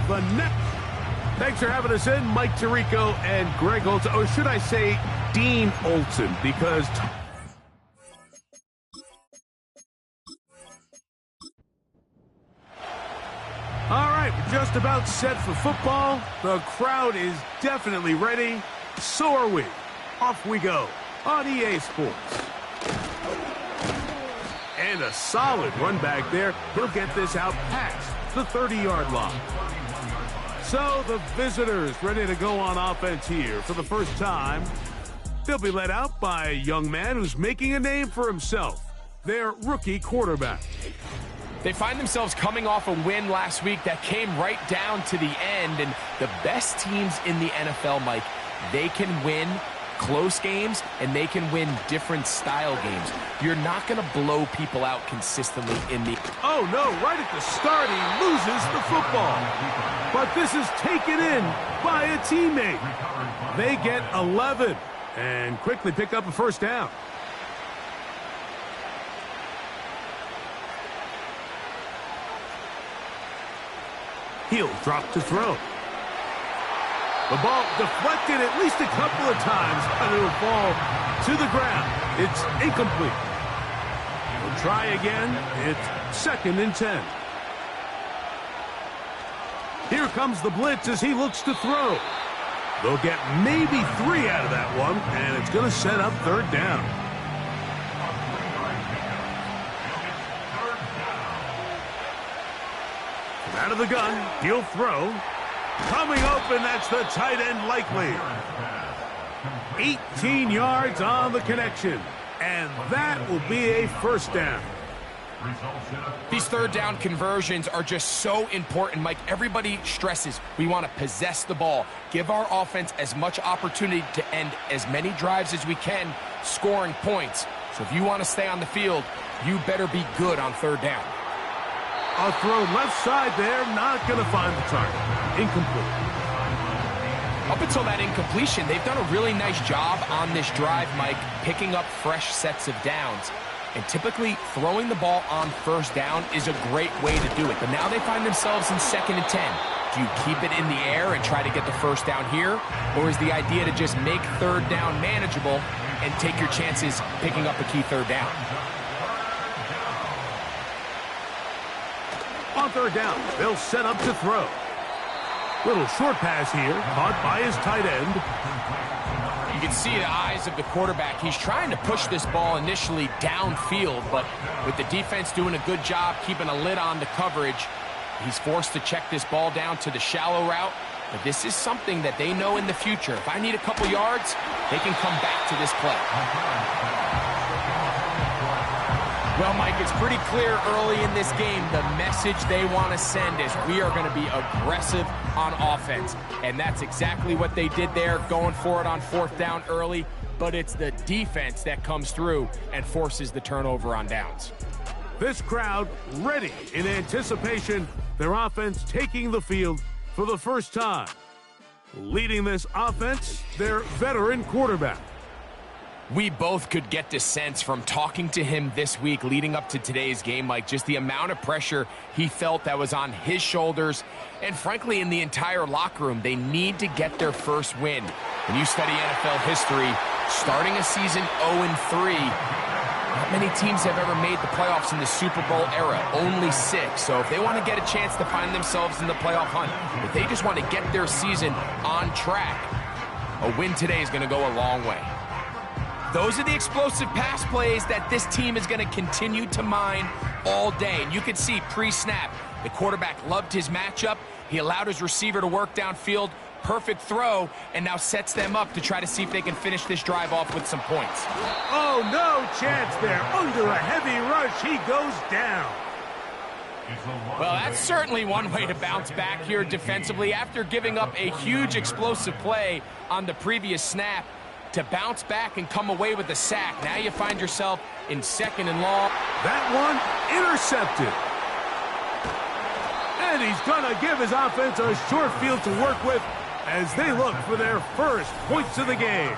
the net. Thanks for having us in, Mike Tirico and Greg Olsen. Or should I say Dean Olsen, because... All right, we're just about set for football. The crowd is definitely ready. So are we. Off we go on EA Sports. And a solid run back there. He'll get this out past the 30-yard line. So the visitors ready to go on offense here for the first time. They'll be led out by a young man who's making a name for himself, their rookie quarterback. They find themselves coming off a win last week that came right down to the end, and the best teams in the NFL, Mike, they can win close games and they can win different style games. You're not going to blow people out consistently in the... Oh no, right at the start he loses the football. But this is taken in by a teammate. They get 11 and quickly pick up a first down. He'll drop to throw. The ball deflected at least a couple of times, but it'll fall to the ground. It's incomplete. We'll try again. It's 2nd and 10. Here comes the blitz as he looks to throw. They'll get maybe 3 out of that one, and it's going to set up 3rd down. Out of the gun, he'll throw. Coming open, that's the tight end likely. 18 yards on the connection, and that will be a first down. These 3rd down conversions are just so important, Mike. Everybody stresses we want to possess the ball, give our offense as much opportunity to end as many drives as we can, scoring points. So if you want to stay on the field, you better be good on 3rd down. A throw left side there, not going to find the target. Incomplete. Up until that incompletion, they've done a really nice job on this drive, Mike, picking up fresh sets of downs. And typically, throwing the ball on 1st down is a great way to do it. But now they find themselves in 2nd and 10. Do you keep it in the air and try to get the first down here? Or is the idea to just make 3rd down manageable and take your chances picking up a key 3rd down? On 3rd down, they'll set up to throw. Little short pass here, caught by his tight end. You can see the eyes of the quarterback. He's trying to push this ball initially downfield, but with the defense doing a good job keeping a lid on the coverage, he's forced to check this ball down to the shallow route. But this is something that they know in the future. If I need a couple yards, they can come back to this play. Well, Mike, it's pretty clear early in this game the message they want to send is we are going to be aggressive on offense. And that's exactly what they did there, going for it on 4th down early. But it's the defense that comes through and forces the turnover on downs. This crowd ready in anticipation, their offense taking the field for the first time. Leading this offense, their veteran quarterback. We both could get the sense from talking to him this week leading up to today's game, Mike, just the amount of pressure he felt that was on his shoulders. And frankly, in the entire locker room, they need to get their first win. When you study NFL history, starting a season 0-3, not many teams have ever made the playoffs in the Super Bowl era, only 6. So if they want to get a chance to find themselves in the playoff hunt, if they just want to get their season on track, a win today is going to go a long way. Those are the explosive pass plays that this team is going to continue to mine all day. And you can see pre-snap, the quarterback loved his matchup. He allowed his receiver to work downfield, perfect throw, and now sets them up to try to see if they can finish this drive off with some points. Oh, no chance there. Under a heavy rush, he goes down. Well, that's certainly one way to bounce back here defensively after giving up a huge explosive play on the previous snap. To bounce back and come away with a sack. Now you find yourself in 2nd and long. That one intercepted. And he's going to give his offense a short field to work with as they look for their first points of the game.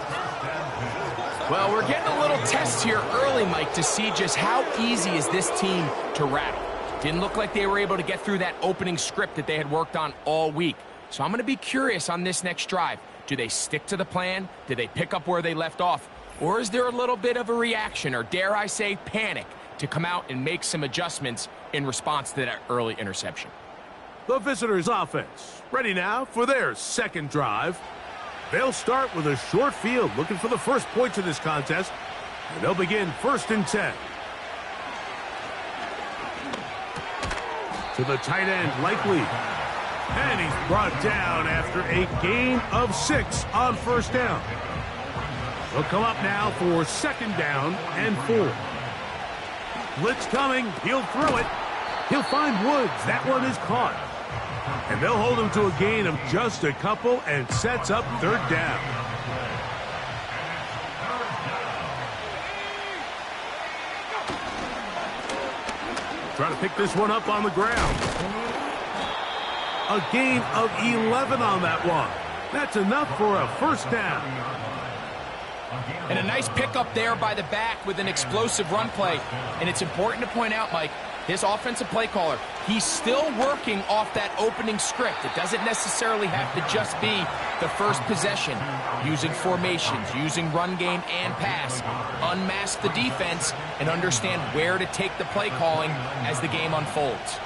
Well, we're getting a little test here early, Mike, to see just how easy is this team to rattle. Didn't look like they were able to get through that opening script that they had worked on all week. So I'm going to be curious on this next drive. Do they stick to the plan? Do they pick up where they left off? Or is there a little bit of a reaction, or dare I say panic, to come out and make some adjustments in response to that early interception? The visitors' offense ready now for their second drive. They'll start with a short field, looking for the first points of this contest. And they'll begin 1st and 10. To the tight end, Likely. And he's brought down after a gain of 6 on 1st down. They'll come up now for 2nd down and 4. Blitz coming. He'll throw it. He'll find Woods. That one is caught. And they'll hold him to a gain of just a couple and sets up 3rd down. Trying to pick this one up on the ground. A gain of 11 on that one. That's enough for a 1st down. And a nice pickup there by the back with an explosive run play. And it's important to point out, Mike, his offensive play caller, he's still working off that opening script. It doesn't necessarily have to just be the first possession. Using formations, using run game and pass. Unmask the defense and understand where to take the play calling as the game unfolds.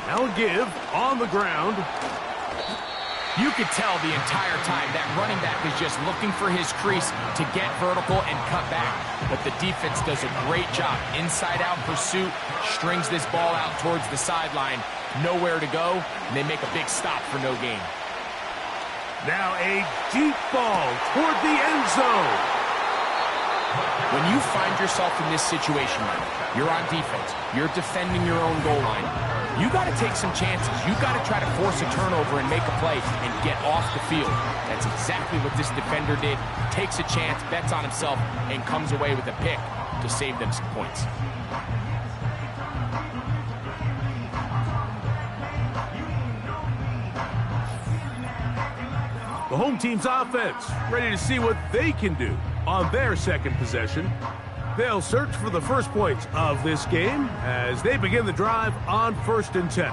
Now a give on the ground. You could tell the entire time that running back is just looking for his crease to get vertical and cut back. But the defense does a great job. Inside-out pursuit, strings this ball out towards the sideline. Nowhere to go, and they make a big stop for no gain. Now a deep ball toward the end zone. When you find yourself in this situation, you're on defense, you're defending your own goal line, you got to take some chances. You got to try to force a turnover and make a play and get off the field. That's exactly what this defender did. Takes a chance, bets on himself, and comes away with a pick to save them some points. The home team's offense ready to see what they can do on their second possession. They'll search for the first points of this game as they begin the drive on 1st and 10.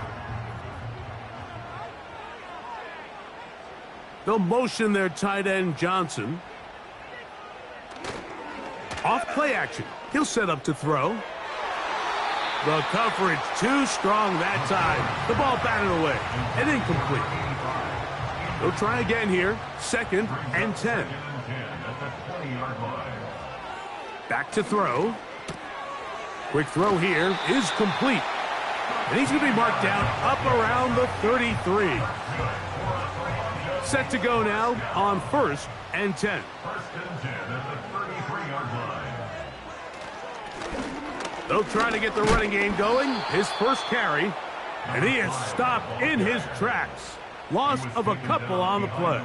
They'll motion their tight end, Johnson. Off play action. He'll set up to throw. The coverage too strong that time. The ball batted away and incomplete. They'll try again here. 2nd and 10. Back to throw. Quick throw here is complete. And he's going to be marked down up around the 33. Set to go now on 1st and 10. They'll try to get the running game going. His first carry. And he is stopped in his tracks. Loss of a couple on the play.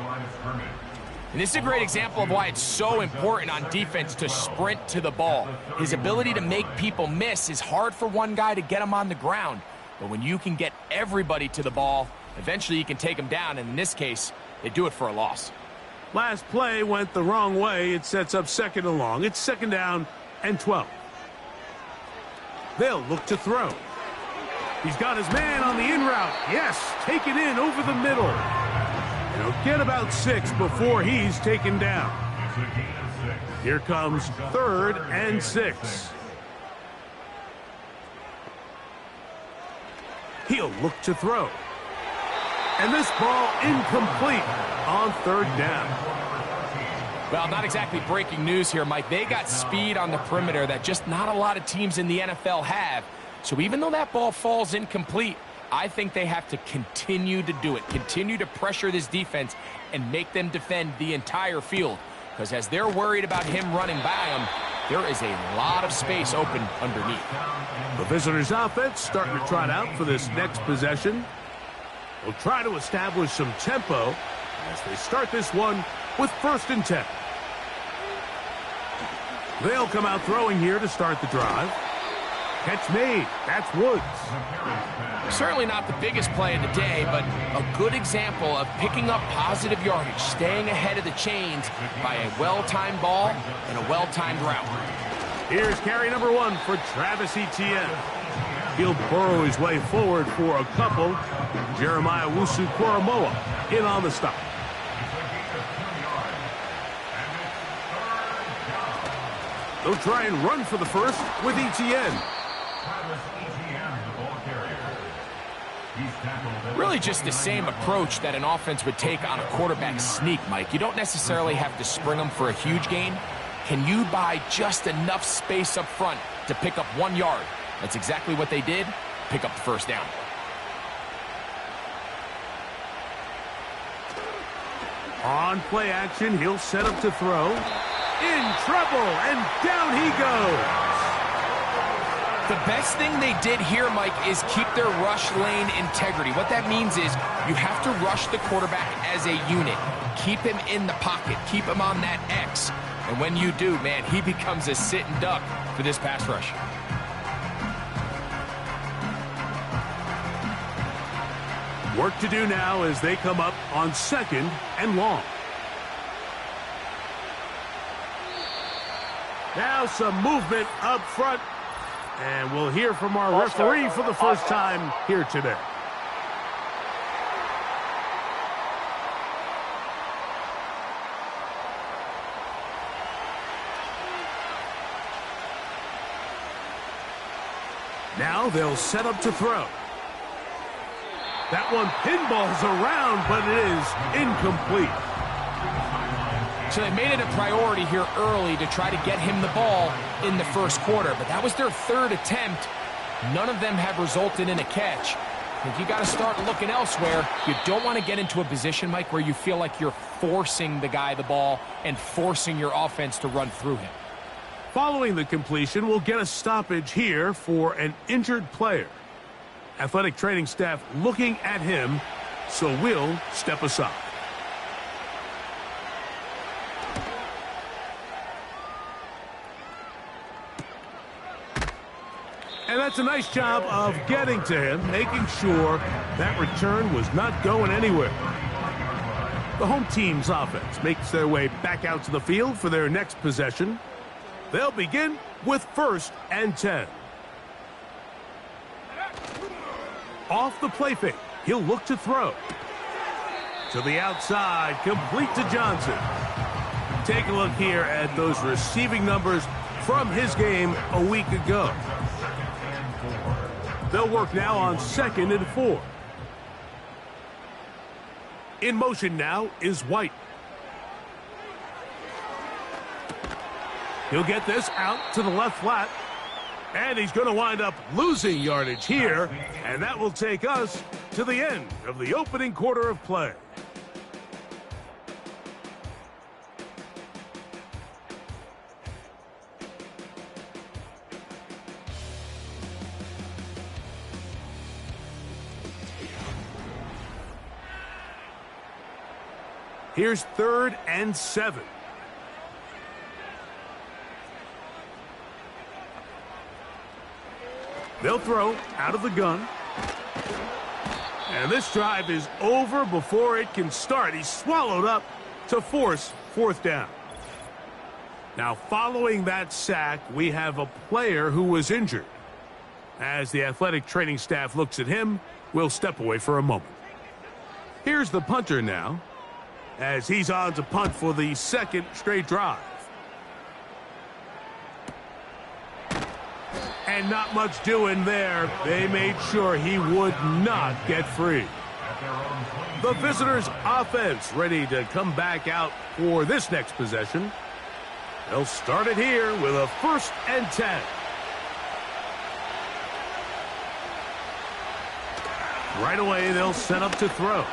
And this is a great example of why it's so important on defense to sprint to the ball. His ability to make people miss is hard for one guy to get him on the ground. But when you can get everybody to the ball, eventually you can take them down. And in this case, they do it for a loss. Last play went the wrong way. It sets up 2nd and long. It's 2nd down and 12. They'll look to throw. He's got his man on the in route. Yes, taken in over the middle. He'll get about 6 before he's taken down. Here comes 3rd and 6. He'll look to throw. And this ball incomplete on 3rd down. Well, not exactly breaking news here, Mike. They got speed on the perimeter that just not a lot of teams in the NFL have. So even though that ball falls incomplete, I think they have to continue to do it, continue to pressure this defense and make them defend the entire field. Because as they're worried about him running by them, there is a lot of space open underneath. The visitors' offense starting to trot out for this next possession. They'll try to establish some tempo as they start this one with 1st and 10. They'll come out throwing here to start the drive. Catch made. That's Woods. Certainly not the biggest play of the day, but a good example of picking up positive yardage, staying ahead of the chains by a well-timed ball and a well-timed route. Here's carry number 1 for Travis Etienne. He'll burrow his way forward for a couple. Jeremiah Owusu-Koramoah in on the stop. They'll try and run for the first with Etienne. Really just the same approach that an offense would take on a quarterback sneak, Mike. You don't necessarily have to spring them for a huge gain. Can you buy just enough space up front to pick up 1 yard? That's exactly what they did. Pick up the first down. On play action, he'll set up to throw. In trouble, and down he goes. The best thing they did here, Mike, is keep their rush lane integrity. What that means is you have to rush the quarterback as a unit. Keep him in the pocket. Keep him on that X. And when you do, man, he becomes a sitting duck for this pass rush. Work to do now as they come up on 2nd and long. Now some movement up front. And we'll hear from our referee for the first time here today. Now they'll set up to throw. That one pinballs around, but it is incomplete. So they made it a priority here early to try to get him the ball in the first quarter, but that was their 3rd attempt. None of them have resulted in a catch. I think you got to start looking elsewhere. You don't want to get into a position, Mike, where you feel like you're forcing the guy the ball and forcing your offense to run through him. Following the completion, we'll get a stoppage here for an injured player. Athletic training staff looking at him, so we'll step aside. And that's a nice job of getting to him, making sure that return was not going anywhere. The home team's offense makes their way back out to the field for their next possession. They'll begin with 1st and 10. Off the play fake, he'll look to throw. To the outside, complete to Johnson. Take a look here at those receiving numbers from his game a week ago. They'll work now on 2nd and 4. In motion now is White. He'll get this out to the left flat. And he's going to wind up losing yardage here. And that will take us to the end of the opening quarter of play. Here's 3rd and 7. They'll throw out of the gun. And this drive is over before it can start. He's swallowed up to force 4th down. Now, following that sack, we have a player who was injured. As the athletic training staff looks at him, we'll step away for a moment. Here's the punter now, as he's on to punt for the 2nd straight drive. And not much doing there. They made sure he would not get free. The visitors' offense ready to come back out for this next possession. They'll start it here with a 1st and 10. Right away, they'll set up to throw.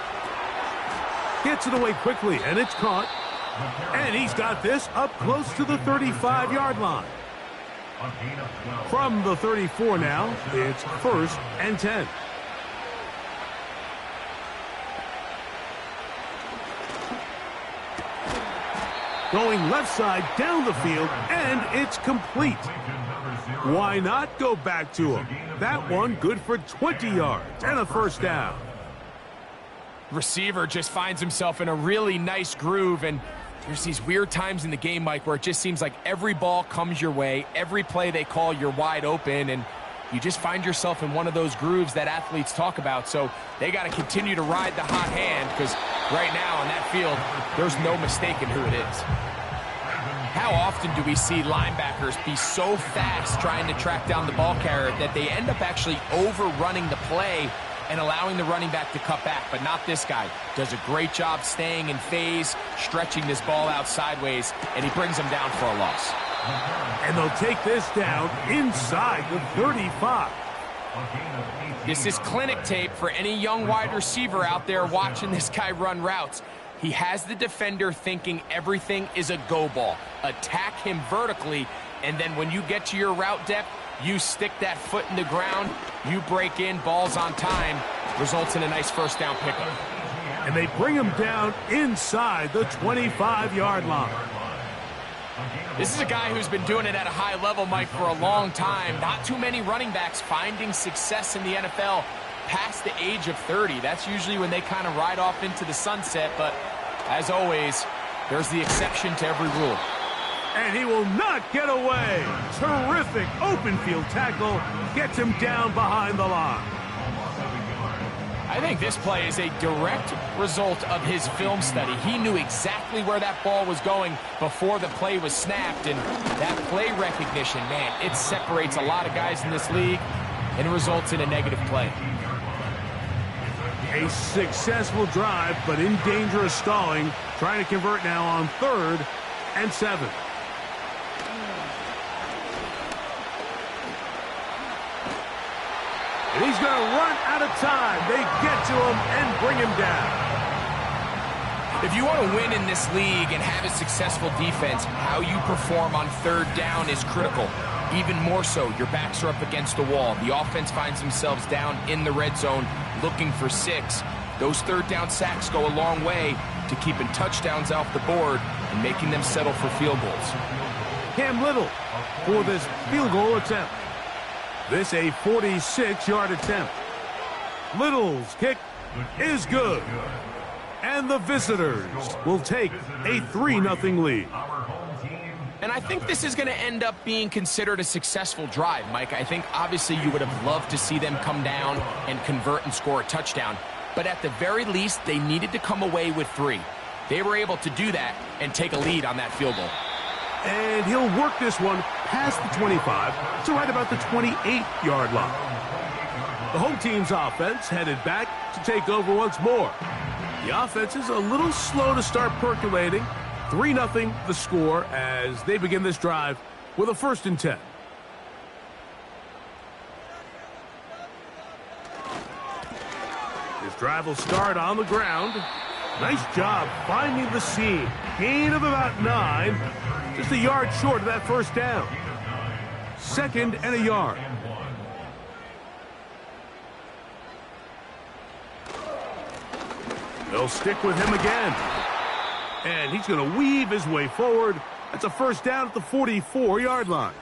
Gets it away quickly, and it's caught. And he's got this up close to the 35-yard line. From the 34 now, it's 1st and 10. Going left side down the field, and it's complete. Why not go back to him? That one good for 20 yards and a 1st down. Receiver just finds himself in a really nice groove, and There's these weird times in the game, Mike, where it just seems like every ball comes your way, every play they call, you're wide open, and you just find yourself in one of those grooves that athletes talk about. So they got to continue to ride the hot hand, because right now on that field, there's no mistaking who it is. How often do we see linebackers be so fast trying to track down the ball carrier that they end up actually overrunning the play and allowing the running back to cut back? But not this guy. Does a great job staying in phase, stretching this ball out sideways, and he brings him down for a loss. And they'll take this down inside the 35. This is clinic tape for any young wide receiver out there watching this guy run routes. He has the defender thinking everything is a go ball. Attack him vertically, and then when you get to your route depth, you stick that foot in the ground, you break in, balls on time, results in a nice first down pickup. And they bring him down inside the 25-yard line. This is a guy who's been doing it at a high level, Mike, for a long time. Not too many running backs finding success in the NFL past the age of 30. That's usually when they kind of ride off into the sunset, but as always, there's the exception to every rule. And he will not get away. Terrific open field tackle. Gets him down behind the line. I think this play is a direct result of his film study. He knew exactly where that ball was going before the play was snapped, and that play recognition, man, it separates a lot of guys in this league and results in a negative play. A successful drive, but in danger of stalling. Trying to convert now on 3rd and 7. And he's going to run out of time. They get to him and bring him down. If you want to win in this league and have a successful defense, how you perform on 3rd down is critical. Even more so, your backs are up against the wall. The offense finds themselves down in the red zone looking for 6. Those 3rd down sacks go a long way to keeping touchdowns off the board and making them settle for field goals. Cam Little for this field goal attempt. This a 46-yard attempt. Little's kick is good. And the visitors will take a 3-0 lead. And I think this is going to end up being considered a successful drive, Mike. I think obviously you would have loved to see them come down and convert and score a touchdown. But at the very least, they needed to come away with 3. They were able to do that and take a lead on that field goal. And he'll work this one past the 25 to right about the 28-yard line. The home team's offense headed back to take over once more. The offense is a little slow to start percolating. 3-0 the score as they begin this drive with a 1st and 10. This drive will start on the ground. Nice job finding the seam. Gain of about 9. Just a yard short of that 1st down. 2nd and a yard. They'll stick with him again. And he's going to weave his way forward. That's a 1st down at the 44-yard line.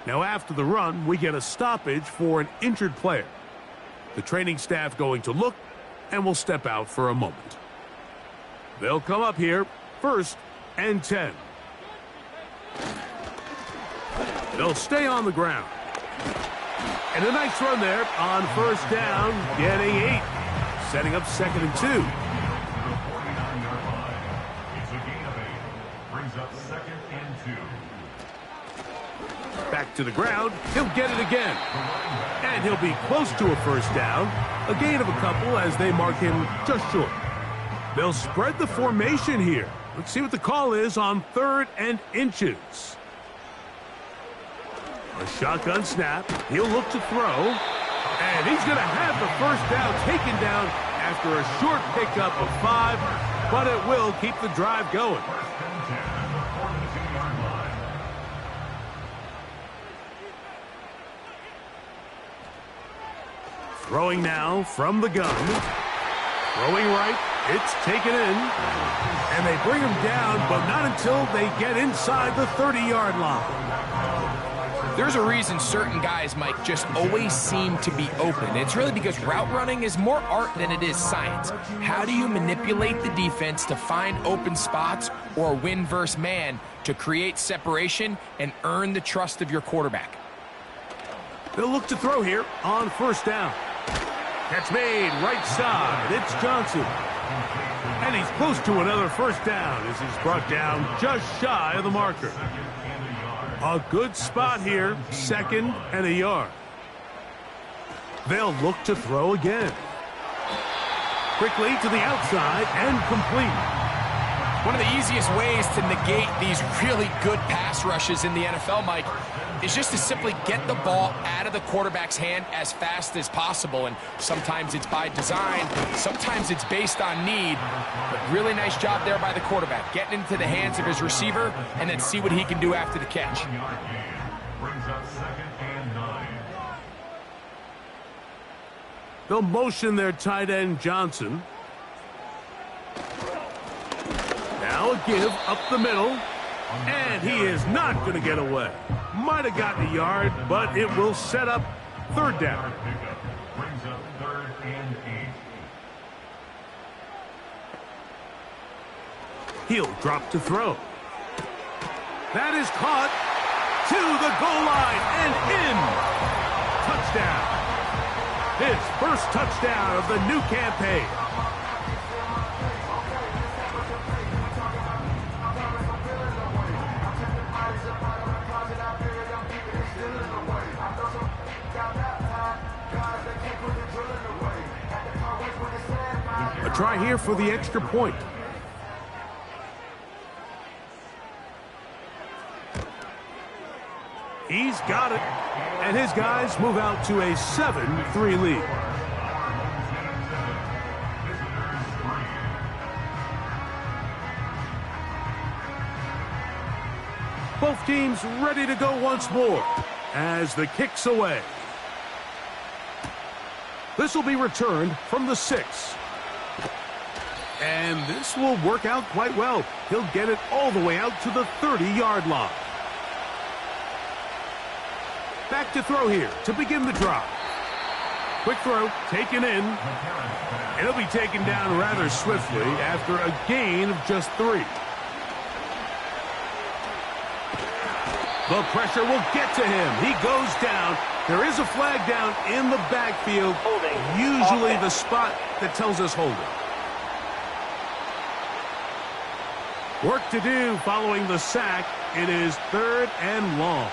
Now after the run, we get a stoppage for an injured player. The training staff going to look and will step out for a moment. They'll come up here, 1st and 10. They'll stay on the ground. And a nice run there on 1st down, getting 8. Setting up 2nd and 2. Back to the ground. He'll get it again. And he'll be close to a 1st down. A gain of a couple as they mark him just short. They'll spread the formation here. Let's see what the call is on 3rd and inches. A shotgun snap. He'll look to throw. And he's going to have the 1st down taken down after a short pickup of 5. But it will keep the drive going. Throwing now from the gun. Throwing right. It's taken in. And they bring him down, but not until they get inside the 30-yard line. There's a reason certain guys, Mike, just always seem to be open. It's really because route running is more art than it is science. How do you manipulate the defense to find open spots or win versus man to create separation and earn the trust of your quarterback? They'll look to throw here on first down. Catch made, right side. It's Johnson. And he's close to another first down as he's brought down just shy of the marker. A good spot here, 2nd and a yard. They'll look to throw again. Quickly to the outside and complete. One of the easiest ways to negate these really good pass rushes in the NFL, Mike, is just to simply get the ball out of the quarterback's hand as fast as possible. And sometimes it's by design, sometimes it's based on need. But really nice job there by the quarterback, getting into the hands of his receiver and then see what he can do after the catch. They'll motion their tight end Johnson. Now a give up the middle. And he is not going to get away. Might have gotten a yard, but it will set up 3rd down. He'll drop to throw. That is caught to the goal line and in. Touchdown. His first touchdown of the new campaign. A try here for the extra point. He's got it. And his guys move out to a 7-3 lead. Both teams ready to go once more as the kick's away. This will be returned from the 6. And this will work out quite well. He'll get it all the way out to the 30-yard line. Back to throw here to begin the drive. Quick throw, taken in. It'll be taken down rather swiftly after a gain of just 3. The pressure will get to him. He goes down. There is a flag down in the backfield. Usually the spot that tells us holding. Work to do following the sack. It is 3rd and long.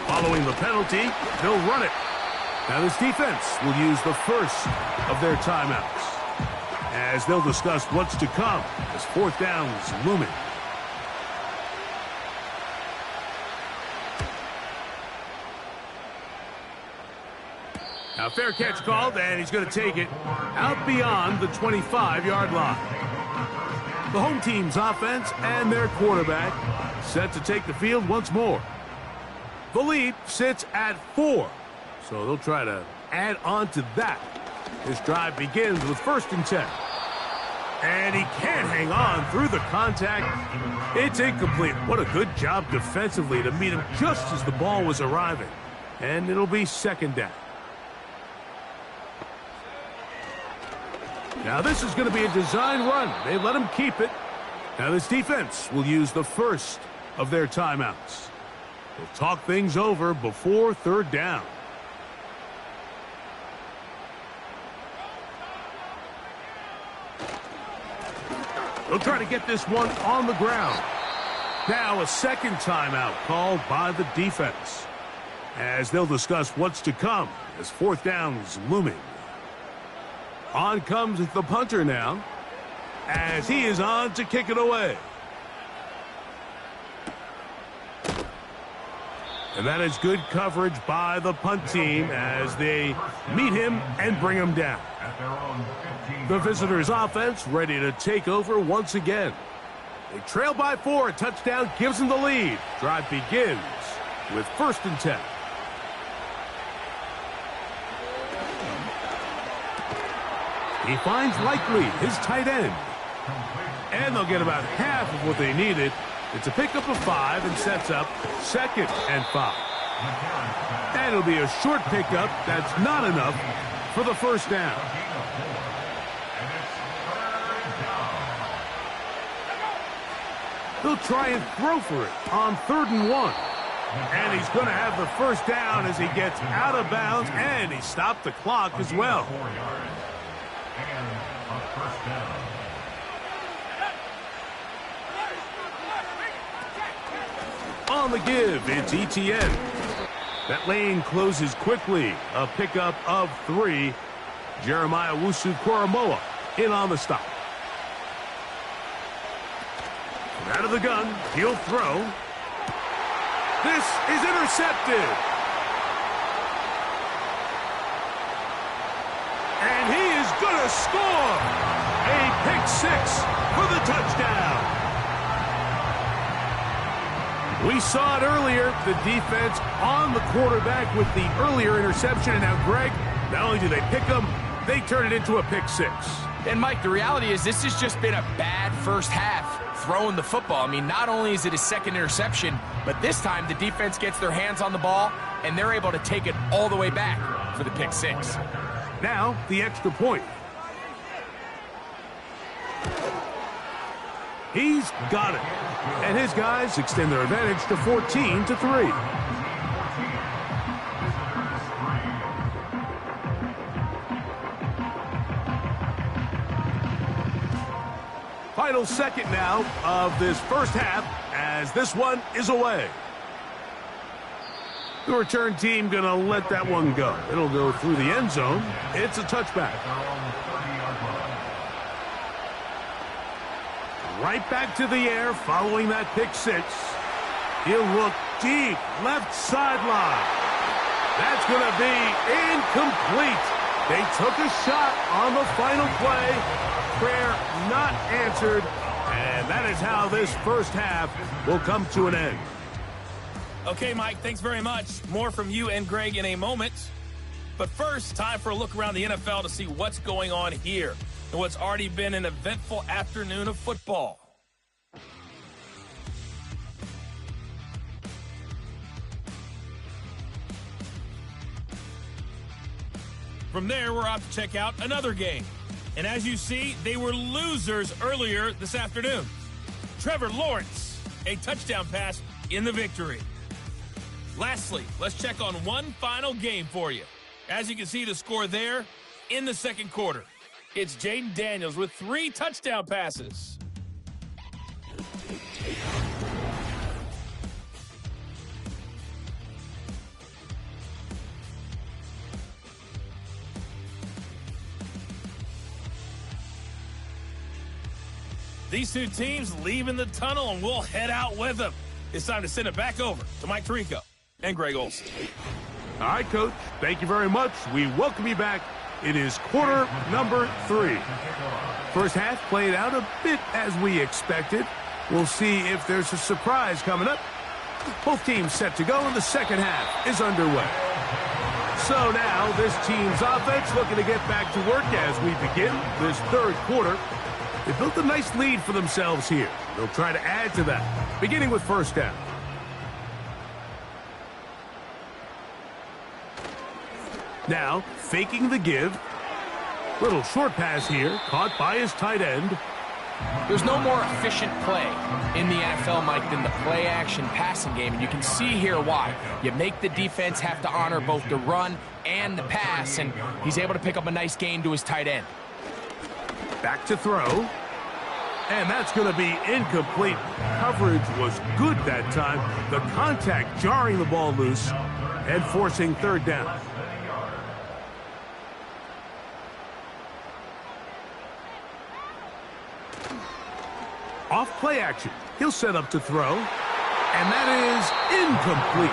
Following the penalty, they'll run it. Now this defense will use the first of their timeouts, as they'll discuss what's to come as 4th down is looming. Now fair catch called, and he's going to take it out beyond the 25-yard line. The home team's offense and their quarterback set to take the field once more. The lead sits at 4, so they'll try to add on to that. This drive begins with 1st and 10. And he can't hang on through the contact. It's incomplete. What a good job defensively to meet him just as the ball was arriving. And it'll be 2nd down. Now this is going to be a design run. They let him keep it. Now this defense will use the first of their timeouts. They'll talk things over before 3rd down. They'll try to get this one on the ground. Now a 2nd timeout called by the defense, as they'll discuss what's to come as 4th down is looming. On comes the punter now, as he is on to kick it away. And that is good coverage by the punt team as they meet him and bring him down. The visitors' offense ready to take over once again. They trail by 4. A touchdown gives them the lead. Drive begins with 1st and 10. He finds Likely, his tight end. And they'll get about half of what they needed. It's a pickup of 5 and sets up 2nd and 5. And it'll be a short pickup that's not enough for the first down. He'll try and throw for it on 3rd and 1. And he's going to have the first down as he gets out of bounds, and he stopped the clock as well. On the give, it's Etienne. That lane closes quickly. A pickup of 3. Jeremiah Owusu-Koramoah in on the stop. Out of the gun, he'll throw. This is intercepted. And he is going to score. A pick 6 for the touchdown. We saw it earlier, the defense on the quarterback with the earlier interception. And now, Greg, not only do they pick him, they turn it into a pick 6. And, Mike, the reality is this has just been a bad first half throwing the football. I mean, not only is it his 2nd interception, but this time the defense gets their hands on the ball, and they're able to take it all the way back for the pick 6. Now, the extra point. He's got it. And his guys extend their advantage to 14-3. Final second now of this first half as this one is away. The return team going to let that one go. It'll go through the end zone. It's a touchback. Right back to the air following that pick 6. He'll look deep, left sideline. That's going to be incomplete. They took a shot on the final play. Prayer not answered. And that is how this first half will come to an end. Okay, Mike, thanks very much. More from you and Greg in a moment. But first, time for a look around the NFL to see what's going on here and what's already been an eventful afternoon of football. From there, we're off to check out another game. And as you see, they were losers earlier this afternoon. Trevor Lawrence, a touchdown pass in the victory. Lastly, let's check on one final game for you. As you can see the score there in the second quarter. It's Jaden Daniels with 3 touchdown passes. These two teams leaving the tunnel, and we'll head out with them. It's time to send it back over to Mike Tirico and Greg Olsen. All right, Coach. Thank you very much. We welcome you back. It is quarter number 3. First half played out a bit as we expected. We'll see if there's a surprise coming up. Both teams set to go, and the second half is underway. So now this team's offense looking to get back to work as we begin this third quarter. They built a nice lead for themselves here. They'll try to add to that, beginning with first down. Now, faking the give. Little short pass here, caught by his tight end. There's no more efficient play in the NFL, Mike, than the play-action passing game, and you can see here why. You make the defense have to honor both the run and the pass, and he's able to pick up a nice gain to his tight end. Back to throw. And that's going to be incomplete. Coverage was good that time. The contact jarring the ball loose and forcing third down. Off play action. He'll set up to throw. And that is incomplete.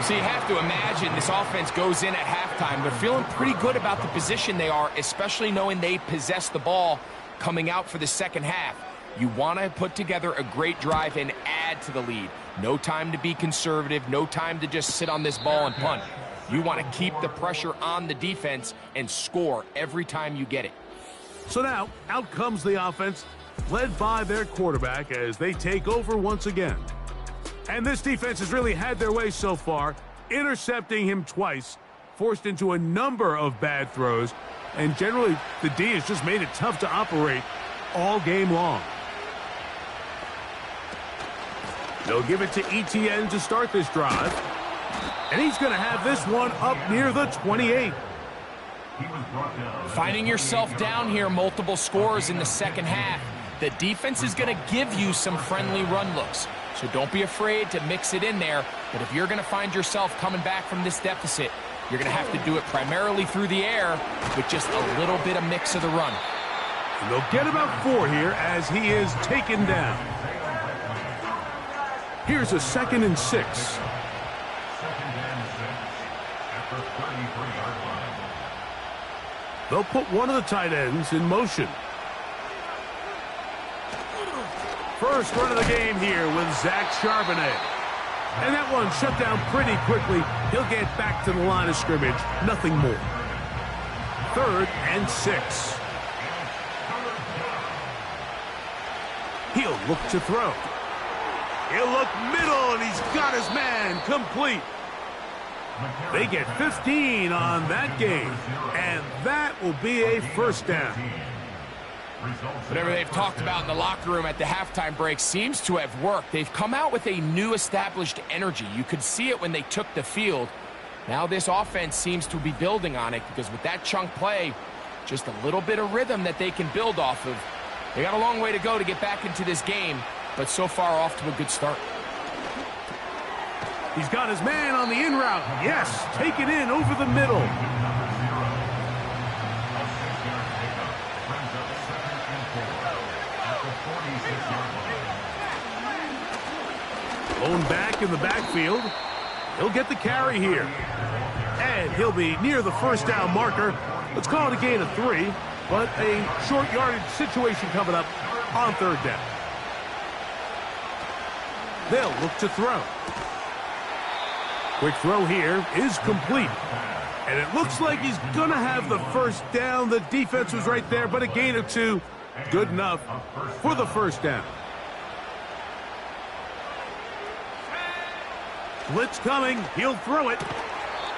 So you have to imagine this offense goes in at halftime. They're feeling pretty good about the position they are, especially knowing they possess the ball coming out for the second half. You want to put together a great drive and add to the lead. No time to be conservative. No time to just sit on this ball and punt. You want to keep the pressure on the defense and score every time you get it. So now, out comes the offense, led by their quarterback as they take over once again. And this defense has really had their way so far, intercepting him twice, forced into a number of bad throws, and generally the D has just made it tough to operate all game long. They'll give it to Etienne to start this drive. And he's going to have this one up near the 28. Finding yourself down here, multiple scores in the second half. The defense is going to give you some friendly run looks. So don't be afraid to mix it in there. But if you're going to find yourself coming back from this deficit, you're going to have to do it primarily through the air with just a little bit of mix of the run. And they'll get about 4 here as he is taken down. Here's a 2nd and 6. They'll put one of the tight ends in motion. First run of the game here with Zach Charbonnet. And that one shut down pretty quickly. He'll get back to the line of scrimmage. Nothing more. 3rd and 6. He'll look to throw. He'll look middle, and he's got his man complete. They get 15 on that game, and that will be a first down. Whatever they've talked about in the locker room at the halftime break seems to have worked. They've come out with a new established energy. You could see it when they took the field. Now this offense seems to be building on it because with that chunk play, just a little bit of rhythm that they can build off of. They got a long way to go to get back into this game, but so far off to a good start. He's got his man on the in route. Yes, take it in over the middle. Blown back in the backfield. He'll get the carry here. And he'll be near the first down marker. Let's call it a gain of 3, but a short yardage situation coming up on 3rd down. They'll look to throw. Quick throw here is complete. And it looks like he's going to have the first down. The defense was right there, but a gain of 2. Good enough for the first down. Blitz coming. He'll throw it.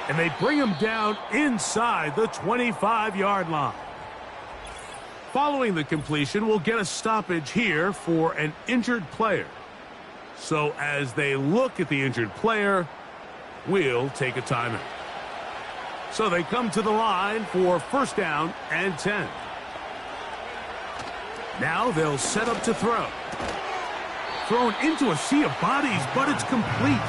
And they bring him down inside the 25-yard line. Following the completion, we'll get a stoppage here for an injured player. So as they look at the injured player, we'll take a timeout. So they come to the line for first down and 10. Now they'll set up to throw. Thrown into a sea of bodies, but it's complete.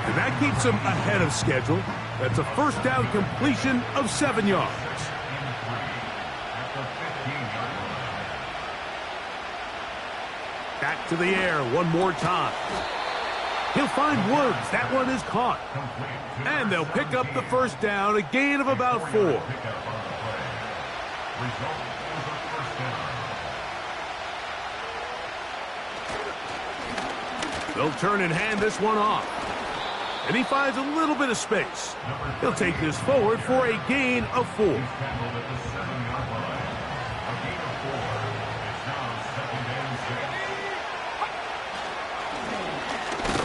And that keeps them ahead of schedule. That's a first down completion of 7 yards. Back to the air one more time. He'll find Woods. That one is caught. And they'll pick up the first down, a gain of about 4. They'll turn and hand this one off. And he finds a little bit of space. He'll take this forward for a gain of 4.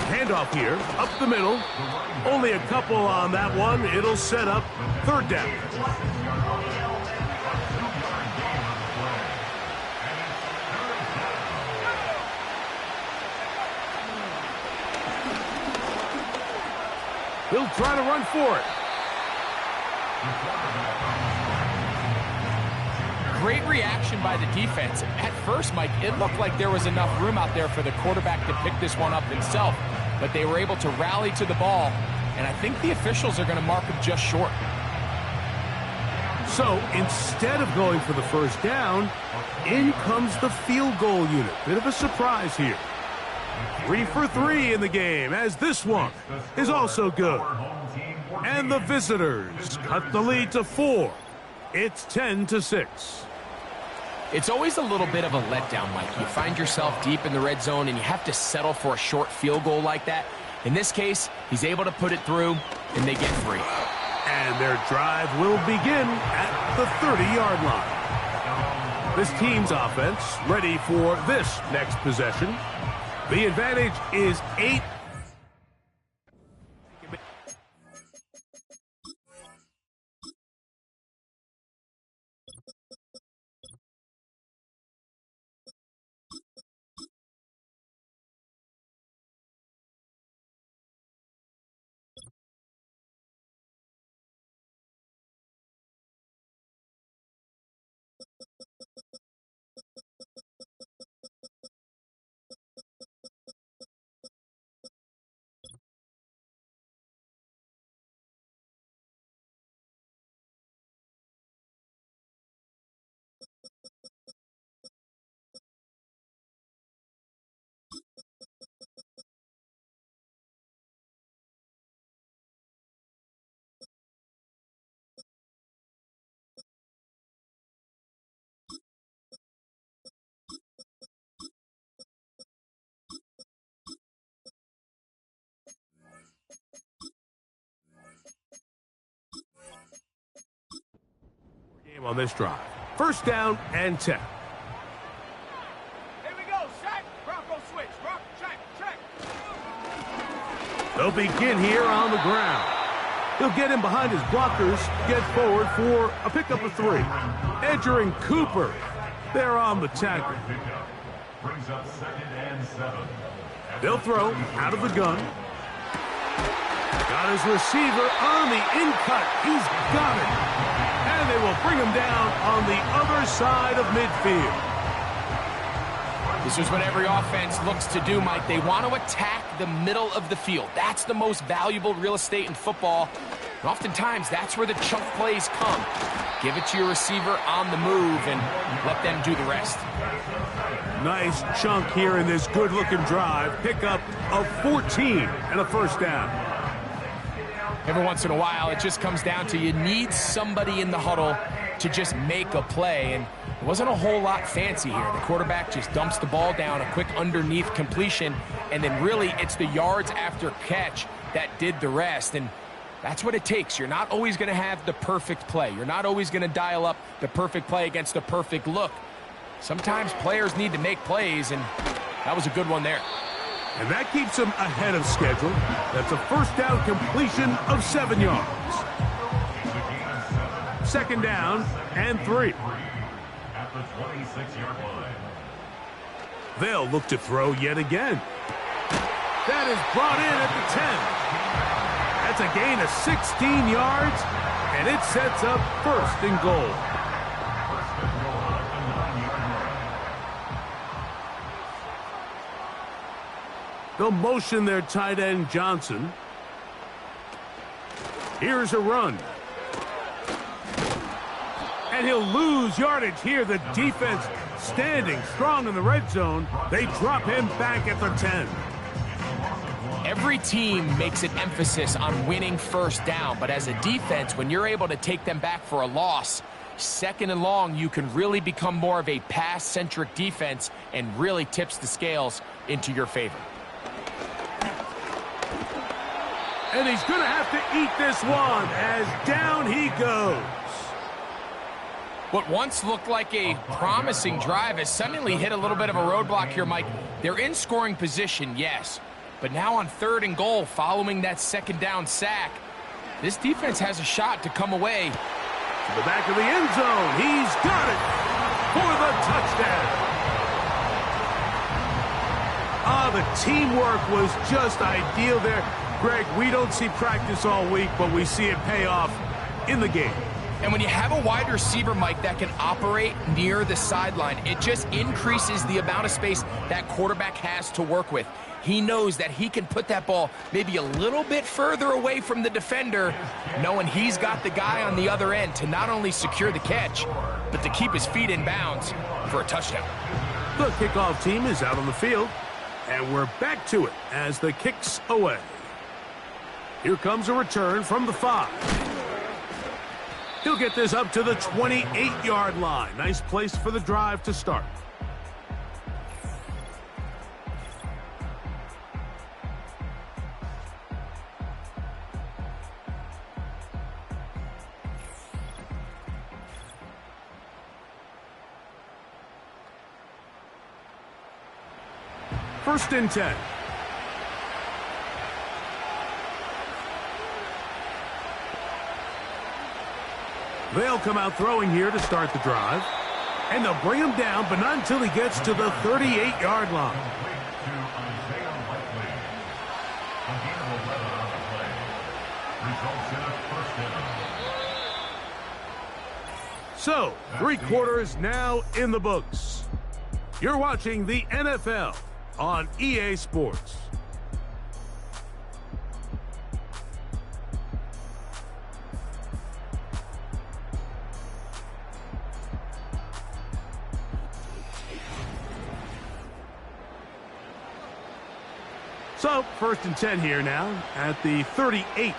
Handoff here, up the middle. Only a couple on that one. It'll set up 3rd down. He'll try to run for it. Great reaction by the defense. At first, Mike, it looked like there was enough room out there for the quarterback to pick this one up himself, but they were able to rally to the ball, and I think the officials are going to mark him just short. So instead of going for the first down, in comes the field goal unit. Bit of a surprise here. 3 for 3 in the game, as this one is also good. And the visitors cut the lead to 4. It's 10-6. It's always a little bit of a letdown, Mike. You find yourself deep in the red zone and you have to settle for a short field goal like that. In this case, he's able to put it through, and they get 3. And their drive will begin at the 30-yard line. This team's offense ready for this next possession. The advantage is 8. On this drive. First down and 10. Here we go, Shaq. Bronco switch. Rock, check. They'll begin here on the ground. He'll get in behind his blockers, get forward for a pickup of 3. Edgerrin Cooper, they're on the tackle. Brings up 2nd and 7. They'll throw out of the gun. Got his receiver on the in-cut. He's got it. And they will bring him down on the other side of midfield. This is what every offense looks to do, Mike. They want to attack the middle of the field. That's the most valuable real estate in football. And oftentimes, that's where the chunk plays come. Give it to your receiver on the move and let them do the rest. Nice chunk here in this good-looking drive. Pickup of 14 and a first down. Every once in a while, it just comes down to you need somebody in the huddle to just make a play. And it wasn't a whole lot fancy here. The quarterback just dumps the ball down, a quick underneath completion, and then really it's the yards after catch that did the rest. And that's what it takes. You're not always going to have the perfect play. You're not always going to dial up the perfect play against the perfect look. Sometimes players need to make plays, and that was a good one there. And that keeps him ahead of schedule. That's a first down completion of 7 yards. Second down and 3. At the 26-yard line. They'll look to throw yet again. That is brought in at the 10. That's a gain of 16 yards, and it sets up first and goal. They'll motion their tight end, Johnson. Here's a run. And he'll lose yardage here. The defense standing strong in the red zone. They drop him back at the 10. Every team makes an emphasis on winning first down, but as a defense, when you're able to take them back for a loss, 2nd and long, you can really become more of a pass-centric defense and really tips the scales into your favor. And he's going to have to eat this one as down he goes. What once looked like a promising drive has suddenly hit a little bit of a roadblock here, Mike. They're in scoring position, yes. But now on 3rd and goal, following that 2nd down sack, this defense has a shot to come away. To the back of the end zone. He's got it for the touchdown. The teamwork was just ideal there. Greg, we don't see practice all week, but we see it pay off in the game. And when you have a wide receiver, Mike, that can operate near the sideline, it just increases the amount of space that quarterback has to work with. He knows that he can put that ball maybe a little bit further away from the defender, knowing he's got the guy on the other end to not only secure the catch, but to keep his feet in bounds for a touchdown. The kickoff team is out on the field, and we're back to it as the kick's away. Here comes a return from the 5. He'll get this up to the 28-yard line. Nice place for the drive to start. first and 10. They'll come out throwing here to start the drive. And they'll bring him down, but not until he gets to the 38-yard line. So, 3 quarters now in the books. You're watching the NFL on EA Sports. So, first and 10 here now at the 38.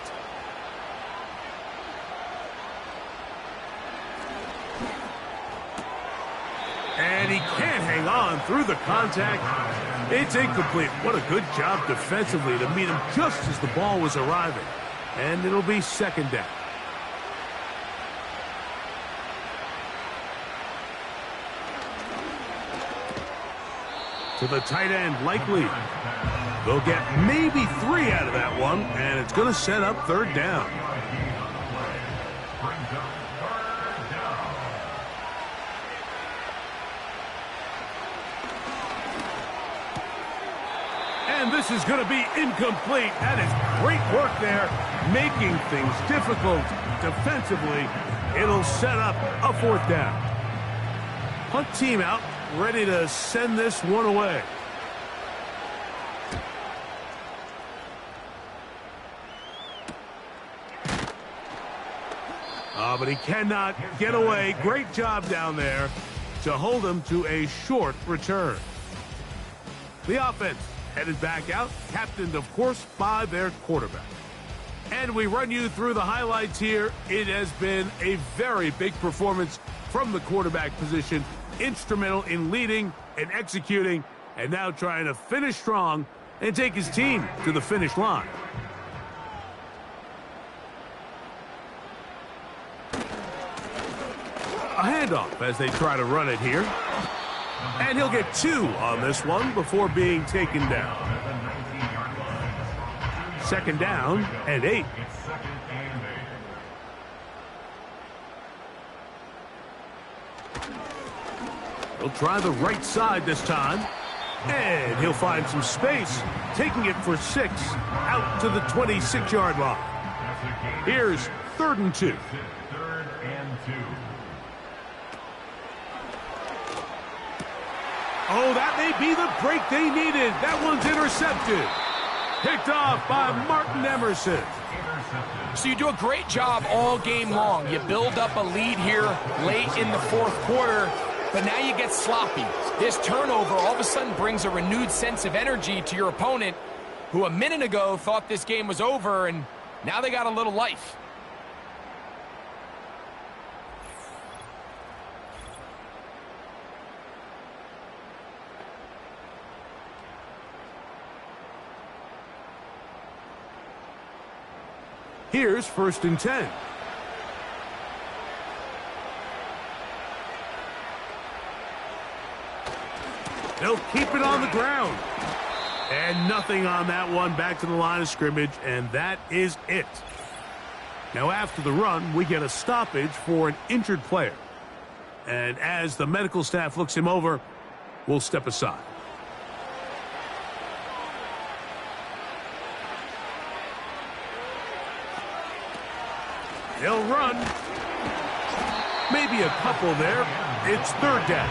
And he can't hang on through the contact. It's incomplete. What a good job defensively to meet him just as the ball was arriving. And it'll be second down. To the tight end, Likely. They'll get maybe 3 out of that one, and it's going to set up third down. And this is going to be incomplete. That is great work there, making things difficult defensively. It'll set up a fourth down. Punt team out, ready to send this one away. But he cannot get away. Great job down there to hold him to a short return. The offense headed back out, captained, of course, by their quarterback. And we run you through the highlights here. It has been a very big performance from the quarterback position, instrumental in leading and executing, and now trying to finish strong and take his team to the finish line. A handoff as they try to run it here. And he'll get 2 on this one before being taken down. Second down and 8. He'll try the right side this time. And he'll find some space, taking it for 6 out to the 26-yard line. Here's 3rd and 2. Oh, that may be the break they needed. That one's intercepted. Picked off by Martin Emerson. So you do a great job all game long. You build up a lead here late in the 4th quarter, but now you get sloppy. This turnover all of a sudden brings a renewed sense of energy to your opponent, who a minute ago thought this game was over, and now they got a little life. Here's 1st and 10. They'll keep it on the ground. And nothing on that one, back to the line of scrimmage, and that is it. Now after the run, we get a stoppage for an injured player. And as the medical staff looks him over, we'll step aside. They'll run. Maybe a couple there. It's 3rd down.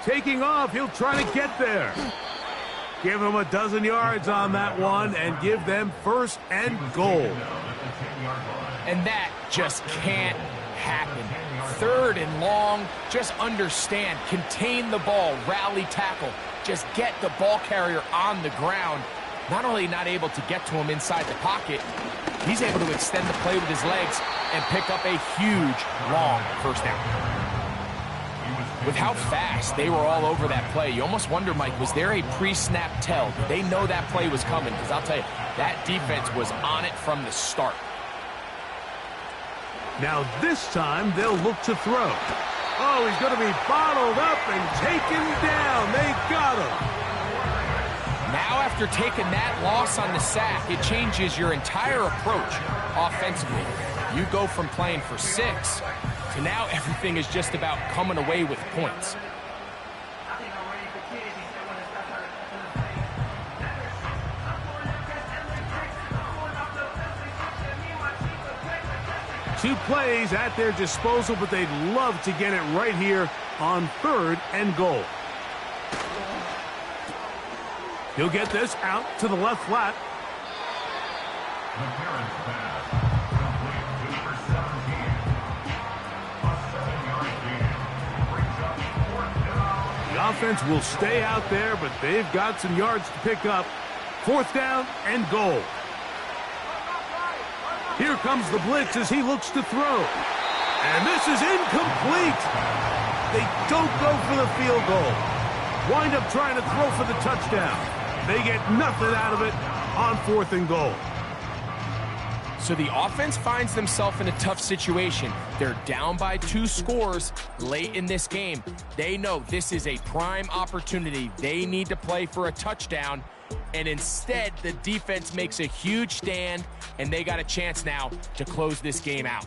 Taking off, he'll try to get there. Give him a dozen yards on that one and give them 1st and goal. And that just can't happen. 3rd and long, just understand, contain the ball, rally tackle, just get the ball carrier on the ground. Not only not able to get to him inside the pocket, he's able to extend the play with his legs and pick up a huge, long 1st down. With how fast they were all over that play, you almost wonder, Mike, was there a pre-snap tell? Did they know that play was coming? Because I'll tell you, that defense was on it from the start. Now this time they'll look to throw. Oh, he's going to be bottled up and taken down. They got him. Now after taking that loss on the sack, it changes your entire approach offensively. You go from playing for 6 to now everything is just about coming away with points. Two plays at their disposal, but they'd love to get it right here on 3rd and goal. He'll get this out to the left flat. McCarron's pass, complete 2 for 17. A 7-yard gain. Brings up 4th down. The offense will stay out there, but they've got some yards to pick up. 4th down and goal. Here comes the blitz as he looks to throw. And this is incomplete. They don't go for the field goal. Wind up trying to throw for the touchdown. They get nothing out of it on 4th and goal. So the offense finds themselves in a tough situation. They're down by 2 scores late in this game. They know this is a prime opportunity. They need to play for a touchdown. And instead, the defense makes a huge stand, and they got a chance now to close this game out.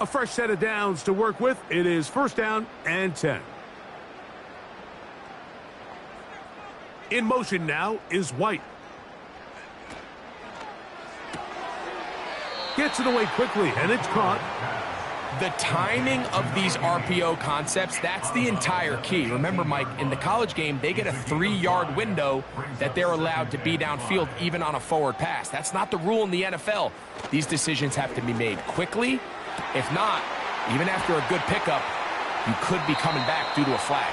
A fresh set of downs to work with. It is 1st down and 10. In motion now is White. Gets it away quickly, and it's caught. The timing of these RPO concepts, that's the entire key. Remember, Mike, in the college game, they get a 3-yard window that they're allowed to be downfield even on a forward pass. That's not the rule in the NFL. These decisions have to be made quickly. If not, even after a good pickup, you could be coming back due to a flag.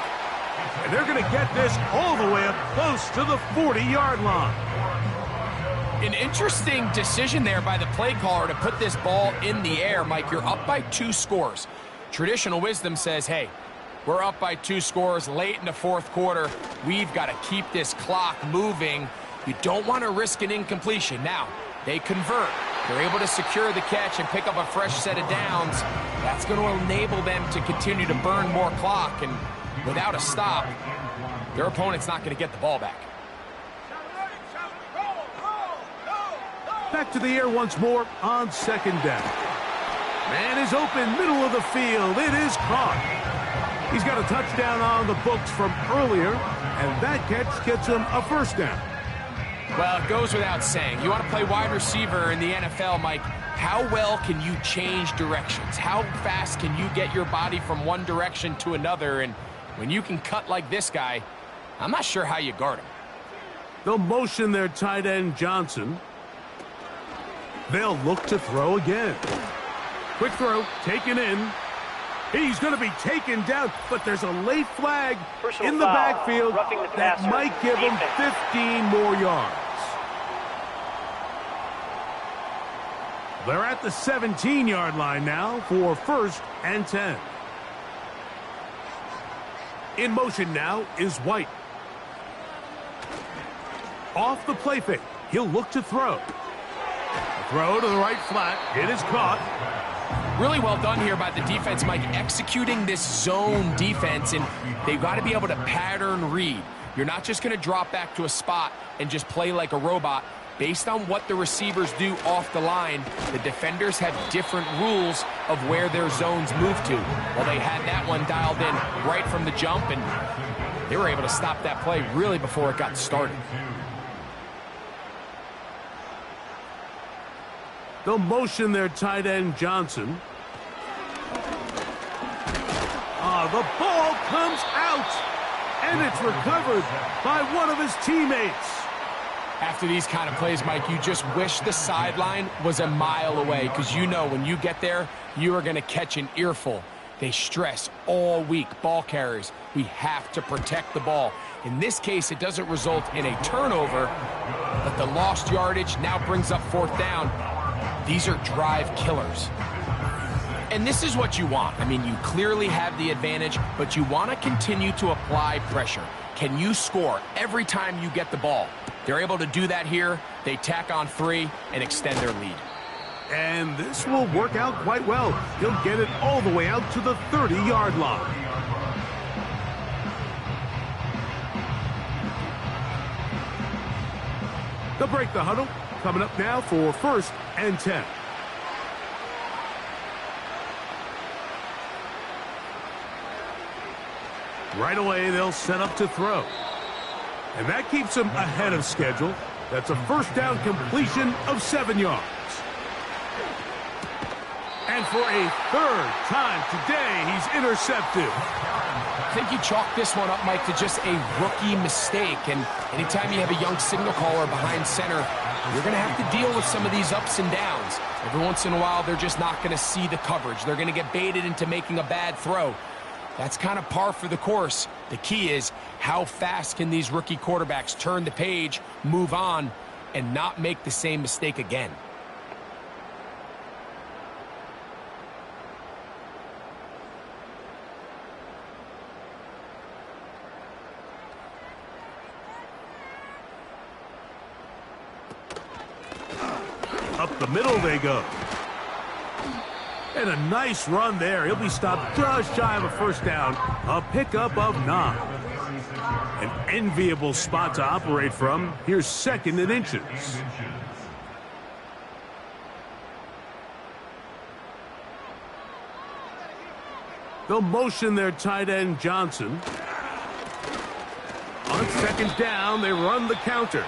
And they're going to get this all the way up close to the 40-yard line. An interesting decision there by the play caller to put this ball in the air. Mike, you're up by 2 scores. Traditional wisdom says, hey, we're up by 2 scores late in the 4th quarter. We've got to keep this clock moving. You don't want to risk an incompletion. Now, they convert. They're able to secure the catch and pick up a fresh set of downs. That's going to enable them to continue to burn more clock. And without a stop, their opponent's not going to get the ball back. Back to the air once more on 2nd down. Man is open, middle of the field. It is caught. He's got a touchdown on the books from earlier, and that catch gets him a 1st down. Well, it goes without saying. You want to play wide receiver in the NFL, Mike, how well can you change directions? How fast can you get your body from one direction to another? And when you can cut like this guy, I'm not sure how you guard him. They'll motion their tight end, Johnson. They'll look to throw again. Quick throw, taken in. He's going to be taken down, but there's a late flag in the backfield that might give him 15 more yards. They're at the 17-yard line now for 1st and 10. In motion now is White. Off the play fake, he'll look to throw. Throw to the right flat. It is caught. Really well done here by the defense, Mike, executing this zone defense, and they've got to be able to pattern read. You're not just going to drop back to a spot and just play like a robot. Based on what the receivers do off the line, the defenders have different rules of where their zones move to. Well, they had that one dialed in right from the jump, and they were able to stop that play really before it got started. They'll motion their tight end, Johnson. The ball comes out, and it's recovered by one of his teammates. After these kind of plays, Mike, you just wish the sideline was a mile away, because you know when you get there, you are going to catch an earful. They stress all week, ball carriers. We have to protect the ball. In this case, it doesn't result in a turnover, but the lost yardage now brings up 4th down. These are drive killers. And this is what you want. I mean, you clearly have the advantage, but you want to continue to apply pressure. Can you score every time you get the ball? They're able to do that here. They tack on 3 and extend their lead. And this will work out quite well. He'll get it all the way out to the 30-yard line. They'll break the huddle. Coming up now for 1st and 10. Right away, they'll set up to throw. And that keeps him ahead of schedule. That's a 1st down completion of 7 yards. And for a 3rd time today, he's intercepted. I think you chalk this one up, Mike, to just a rookie mistake. And anytime you have a young signal caller behind center, you're going to have to deal with some of these ups and downs. Every once in a while, they're just not going to see the coverage. They're going to get baited into making a bad throw. That's kind of par for the course. The key is how fast can these rookie quarterbacks turn the page, move on, and not make the same mistake again. Up the middle they go. And a nice run there. He'll be stopped just shy of a 1st down. A pickup of 9. An enviable spot to operate from. Here's 2nd and inches. They'll motion their tight end Johnson. On 2nd down, they run the counter.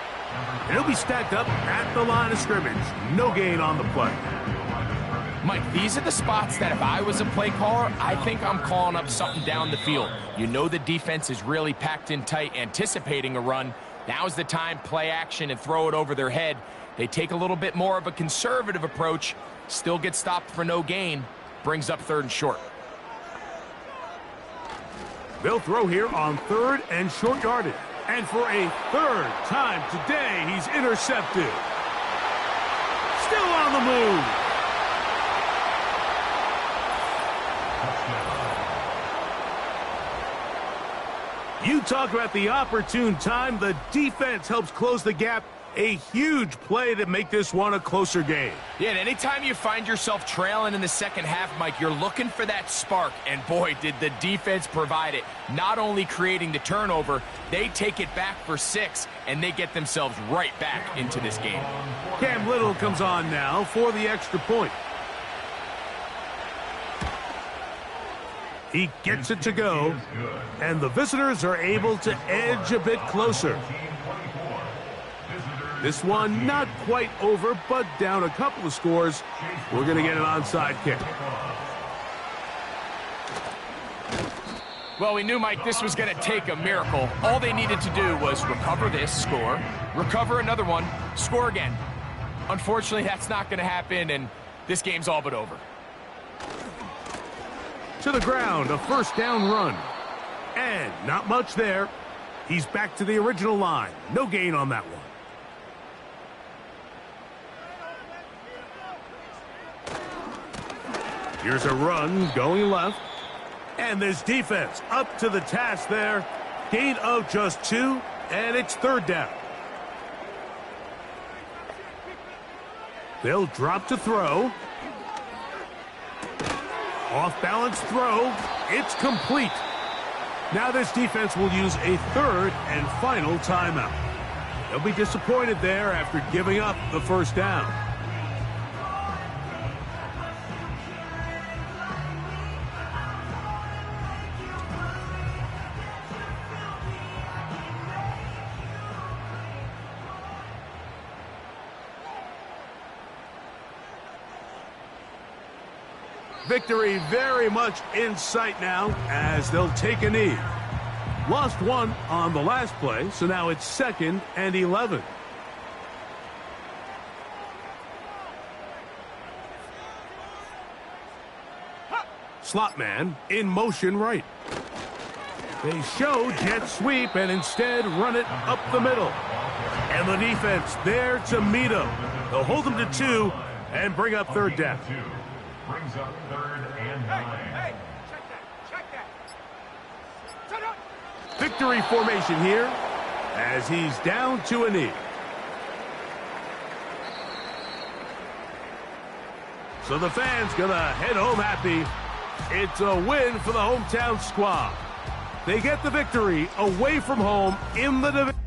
And he'll be stacked up at the line of scrimmage. No gain on the play. Mike, these are the spots that if I was a play caller, I think I'm calling up something down the field. You know the defense is really packed in tight, anticipating a run. Now's the time, play action and throw it over their head. They take a little bit more of a conservative approach, still get stopped for no gain, brings up 3rd and short. They'll throw here on 3rd and short yardage. And for a 3rd time today, he's intercepted. Still on the move. You talk about the opportune time. The defense helps close the gap. A huge play to make this one a closer game. Yeah, and anytime you find yourself trailing in the 2nd half, Mike, you're looking for that spark. And boy, did the defense provide it. Not only creating the turnover, they take it back for 6, and they get themselves right back into this game. Cam Little comes on now for the extra point. He gets it to go, and the visitors are able to edge a bit closer. This one not quite over, but down a couple of scores. We're going to get an onside kick. Well, we knew, Mike, this was going to take a miracle. All they needed to do was recover this, score, recover another one, score again. Unfortunately, that's not going to happen, and this game's all but over. To the ground, a 1st down run. And not much there. He's back to the original line. No gain on that one. Here's a run going left. And this defense up to the task there. Gain of just 2, and it's 3rd down. They'll drop to throw. Off-balance throw. It's complete. Now this defense will use a 3rd and final timeout. They'll be disappointed there after giving up the 1st down. Victory very much in sight now as they'll take a knee. Lost 1 on the last play, so now it's 2nd and 11. Slot man in motion right. They show jet sweep and instead run it up the middle. And the defense there to meet them. They'll hold them to 2 and bring up third down. Brings up 3rd and 9. Hey, check that. Shut up. Victory formation here as he's down to a knee. So the fans gonna head home happy. It's a win for the hometown squad. They get the victory away from home in the division.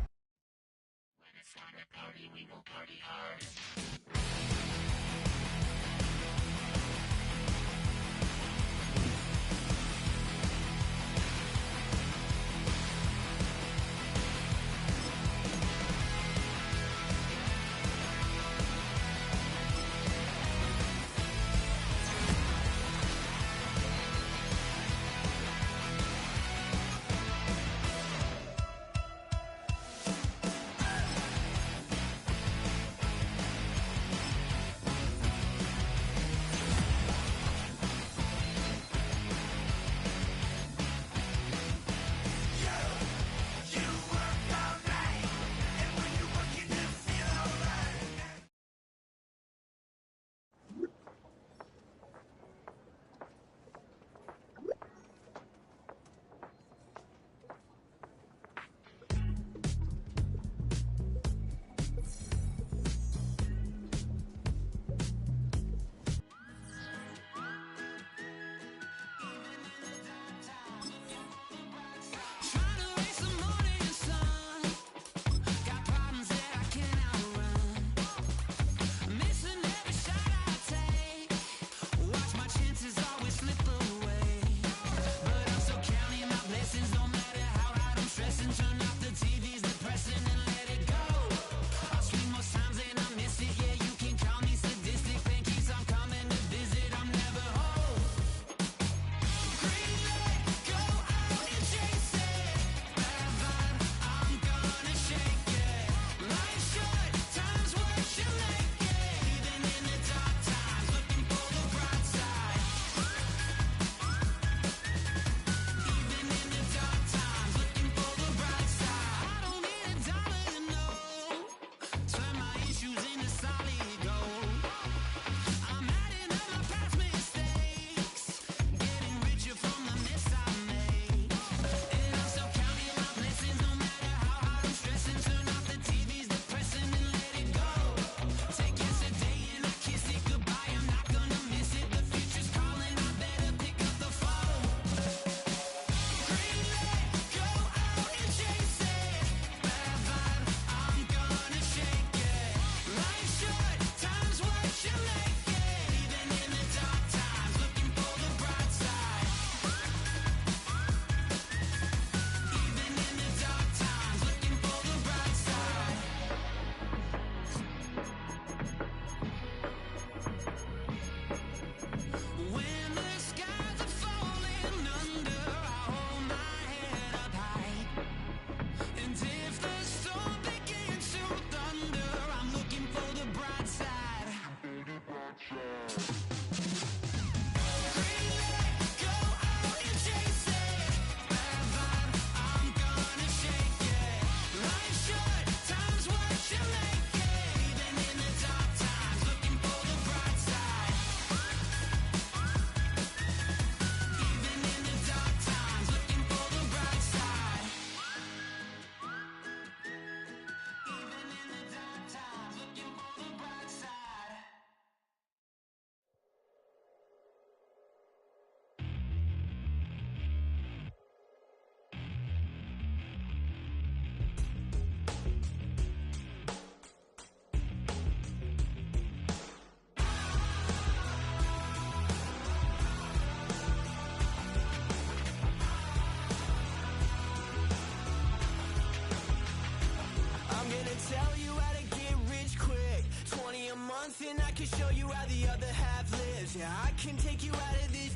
something I can show you how the other half lives. Yeah, I can take you out of this.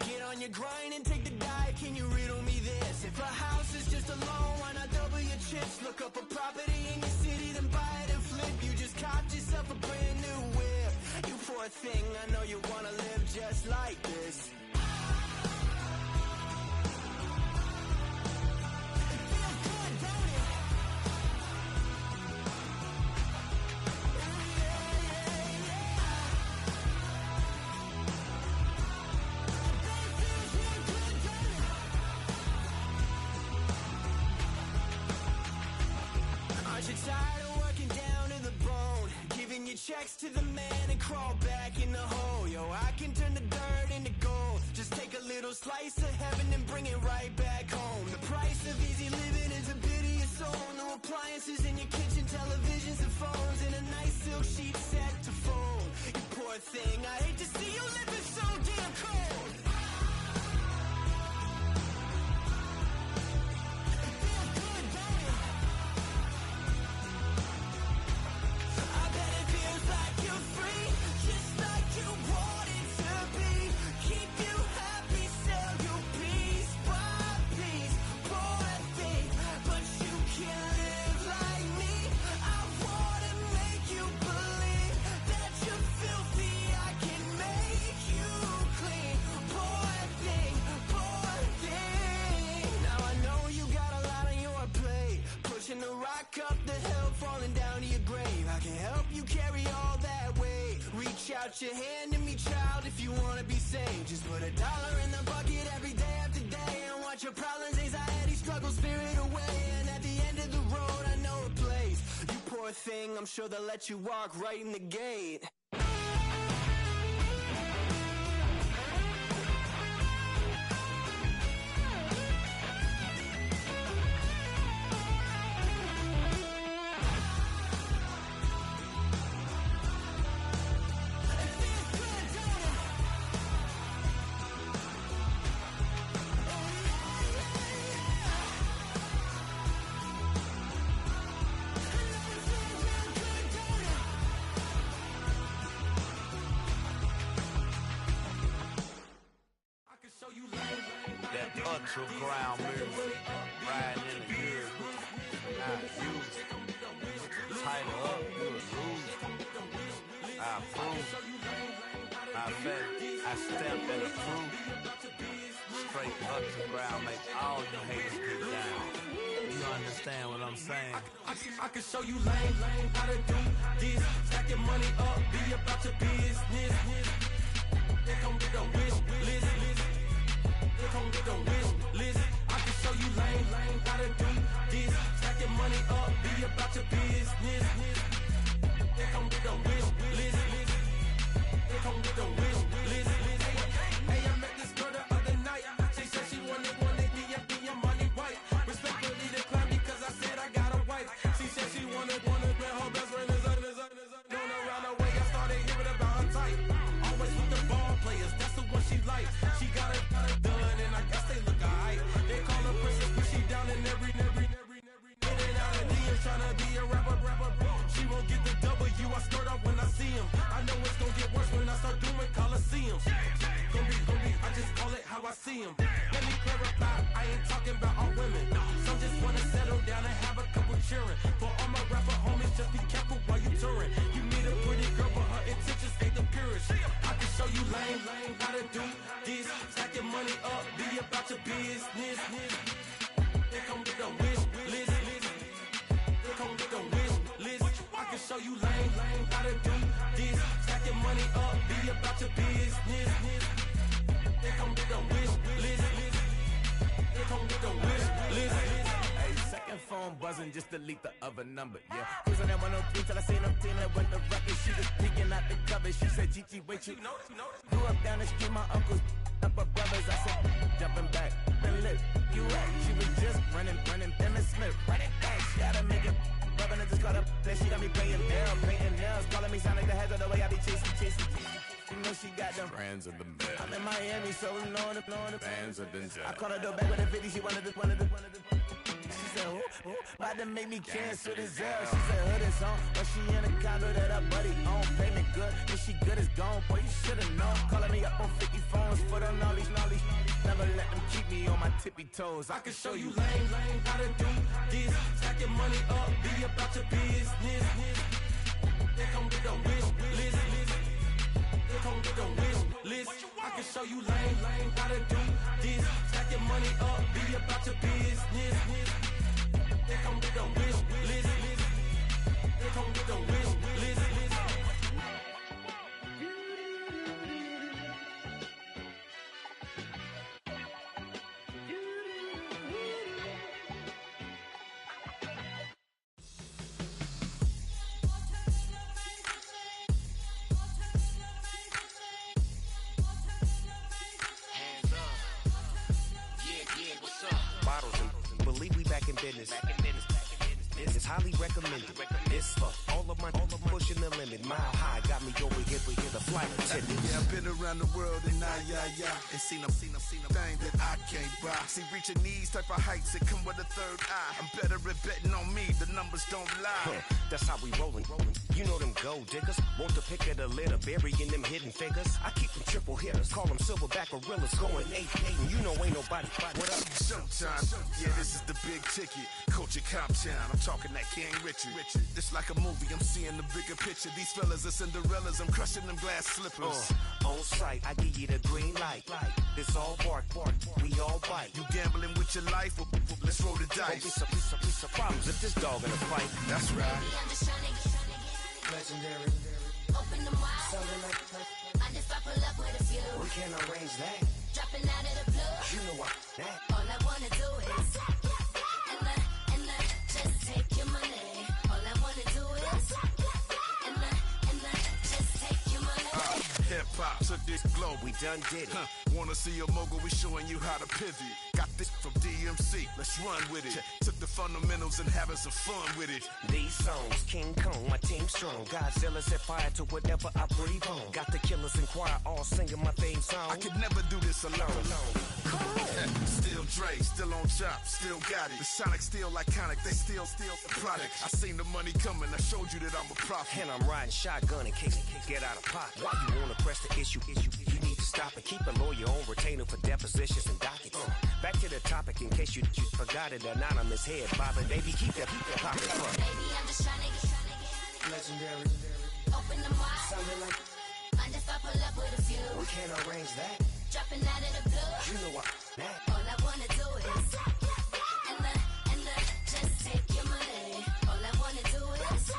Get on your grind and take the dive. Can you riddle me this? If a house is just a loan, why not double your chips? Look up a property in your city, then buy it and flip. You just caught yourself a brand new whip. You poor thing, I know you wanna live just like this. Aren't you tired of working down to the bone? Giving your checks to the man and crawl back in the hole. Yo, I can turn the dirt into gold. Just take a little slice of heaven and bring it right back home. The price of easy living is a bit of your soul. No appliances in your kitchen, televisions and phones, and a nice silk sheet set to fold. You poor thing, I hate to see you living so damn cold. Up the hill, falling down to your grave. I can help you carry all that weight. Reach out your hand to me, child, if you want to be saved. Just put $1 in the bucket every day after day and watch your problems, anxiety, struggle, spirit away. And at the end of the road, I know a place. You poor thing, I'm sure they'll let you walk right in the gate. That ultra ground music, riding in the good, not used. Tighten up, you a lose. I approve. I bet I stamped and approve. Straight ultra ground, make all you haters get down. You understand what I'm saying? I can show you lame how to do this. Stack your money up, be about your business. They come with a wish list. They come with a wish list. I can show you lame how to do this. Stack your money up, be about your business. They come with a wish list. They come with a wish list. Hey, I met this girl the other night. She said she wanted me and money white. Respectfully declined because I said I got a wife. She said she wanted when her best friend is known around the way. I started hearing about her type. Always with the ball players, that's the one she likes. She got it done, and I guess they look alright. They call her princess, but she down in every. In and out of DMs, tryna be a rapper. She won't get the W, I skirt off when I see him. I know it's gonna get worse when I start doing Coliseums. Gonna be, I just call it how I see him. Let me clarify, I ain't talking about all women. Some just wanna settle down and have a couple cheering. For all my rapper homies, just be careful while you touring. You meet a pretty girl, but her intentions ain't the purest. I can show you lame how to do this. Stack your money up, be about your business. They come with a wish list. They come with a wish list. I can show you lame how to do this. Stack your money up, be about your business. They come with a wish list. They come with a wish list. Hey, second phone buzzing, just delete the other number, yeah. Cruising at 103 till I seen them team that went the record. She was peeking out the cover. She said, Gigi, wait, you grew up down the street, my uncles up her brothers. I said, jumping back, been lit. You at? She was just running, Emmett Smith, run it back. She gotta make it. Rubbing it, just caught up. Then she got me playing Daryl, painting nails, calling me sound like the heads of the way I be chasing. You know she got them brands of the bed. I'm in Miami, so knowing the bands of the jet. I called her door back with a 50, she wanted the. She said, oh, about to make me cancel this L. She said, hood is on, but she in a condo that her buddy own. Payment good, if she good is gone, boy, you should've known. Calling me up on 50 phones, foot on all these. Never let them keep me on my tippy toes. I can show you lame how to do this. Stack your money up, be about your business. They come with a wish list. They come with a wish list. I can show you lame how to do this. Stack your money up, be about your business. They come with a wish list. They come with a wish list. in business. This is highly recommended. This for all of my pushing the limit. Mile high got me over here with the flight attendant. Yeah, I've been around the world and and seen them thing that I can't buy. See, reaching these type of heights, it come with a third eye. I'm better at betting on me, the numbers don't lie. That's how we rollin'. You know them gold diggers, want the pick of the litter, burying them hidden figures. I keep them triple hitters, call them silverback gorillas, going 8-8, and you know ain't nobody. What up? Showtime, yeah, this is the big ticket. Culture Cop Town, I'm talking that King Richard. It's like a movie, I'm seeing the bigger picture. These fellas are Cinderellas, I'm crushing them glass slippers. On sight, I give you the green light. This all bark, we all bite. You gambling with your life? Well, let's roll the dice. Don't be some problems if this dog in a fight. That's right. Baby, I'm just tryna get Legendary. open the wide. Something like And if I pull up with a few, we can't arrange that. dropping out of the blue. You know what? That. All I wanna do is and just take your money. All I wanna do is and just take your money. Hip hop took this globe. We done did it. Wanna see a mogul? We showing you how to pivot. Got this from DMC. Let's run with it. Took the fundamentals and having some fun with it. These songs, King Kong, my team strong. Godzilla set fire to whatever I breathe on. Got the killers in choir all singing my theme song. I could never do this alone. Still Dre, still on top, still got it. The Sonic still iconic, they still the product. I seen the money coming, I showed you that I'm a prophet. And I'm riding shotgun in case it get out of pocket. Why you wanna press the issue? You need to stop and keep a lawyer on retainer for depositions and dockets. Back to the topic in case you forgot it. Anonymous head bobbing, baby, keep that popping. Baby, I'm just tryna get Legendary. open the wide. Something like And if I pull up with a few, we can't arrange that. dropping out of the blue. You know what? That. All I wanna do is and just take your money. All I wanna do is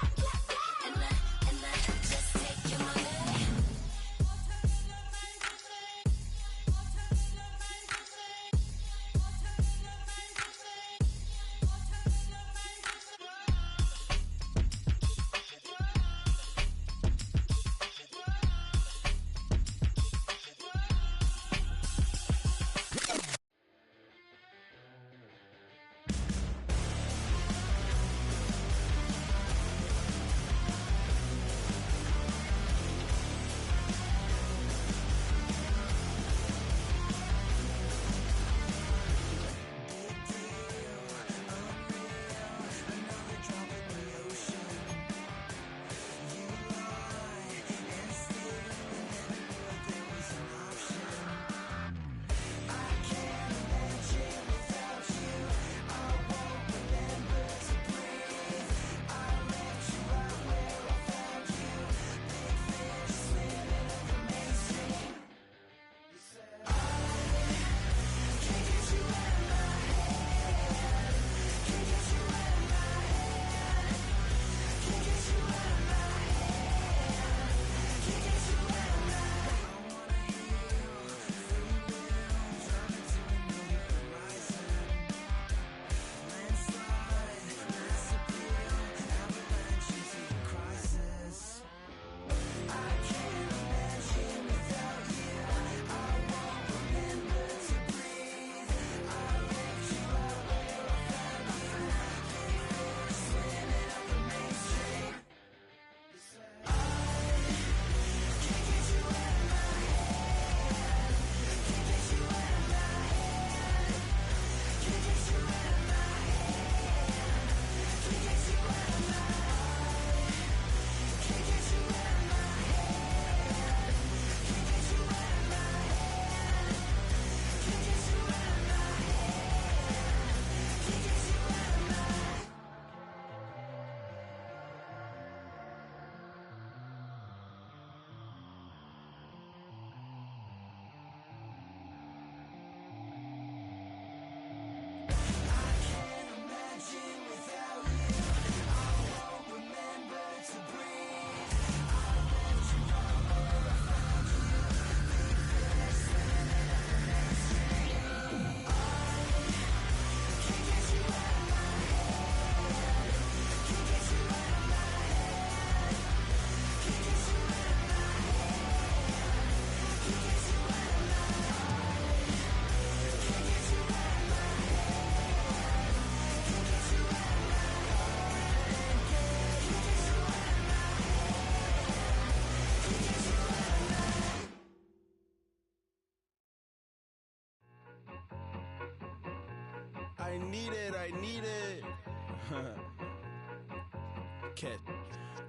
and just take your money. need it. Cat.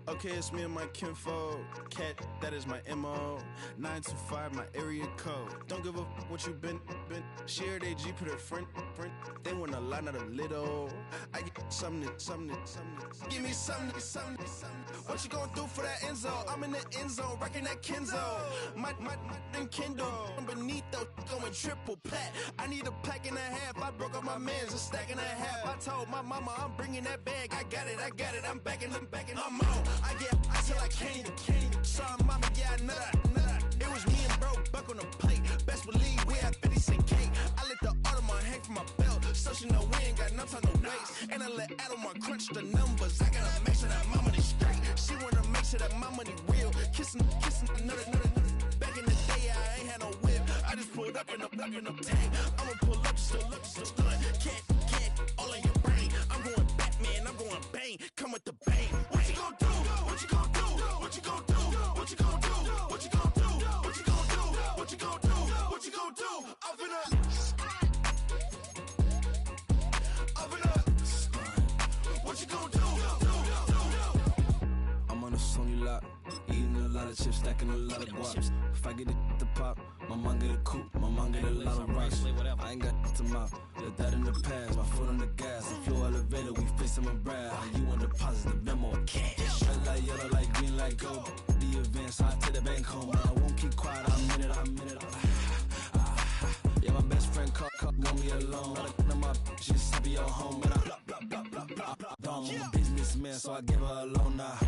Okay, it's me and my kinfolk. Cat, that is my MO. 925, my area code. Don't give a what you been. Shared AG, put her friend. They want a lot, not a little. I get something. Give me something. What you gonna do for that Enzo? I'm in the end zone, rocking that Kenzo. My Kindle. I'm beneath though, going triple plat. I need a pack and a half. I broke up my mans, a stack and a half. I told my mama I'm bringing that bag. I got it. I'm backing, I'm on. I get till I candy. Sorry, mama, yeah, I nut. It was me and bro, buck on the plate. Best believe we had 50 cent cake. I let the Audemars hang from my belt, so she know we ain't got no time to waste. And I let Audemars crunch the numbers. I gotta make sure that my money straight. She wanna make sure that my money real. Kissing another. Back in the day, I ain't had no whip. I just pulled up in the tank. I'ma pull up just to stunt. Can't all in your brain. I'm going Batman, I'm going bang. Come with the bang. What you gonna do? What you gonna do? What you gonna do? What you gonna do? What you gonna do? What you gonna do? What you gonna do? What you gonna do? Up in up. What you gonna do? I'm on a Sony lot, eating a lot of chips, stacking a lot of guap. If I get it to pop, my mom get a coupe, my mom get a lot of rocks. I ain't got to mouth, let that in the past. My foot on the gas, the floor elevator, we face my brad. You want deposit the memo, cash. Red like yellow, like green, like gold. The events, I take the bank home. I won't keep quiet, I'm in it. Yeah, my best friend called got me alone. I look at my bitches, I be your home, and I blah. I'm a businessman, so I give her a loan now.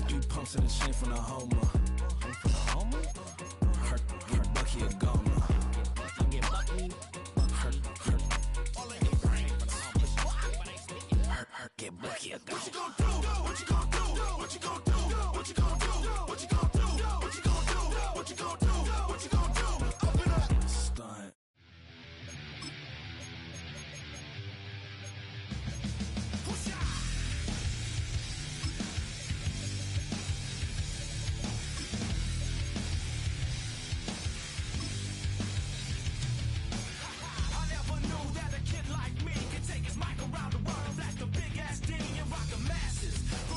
3 pumps in the chain from the Homer. Her Bucky a goner. Her get Bucky a goner. What you gonna do? What you gonna do? What you gonna do? What you gonna do? What you gonna do? What you gonna do? What you gonna do? What you gonna do? Open up. Stunt.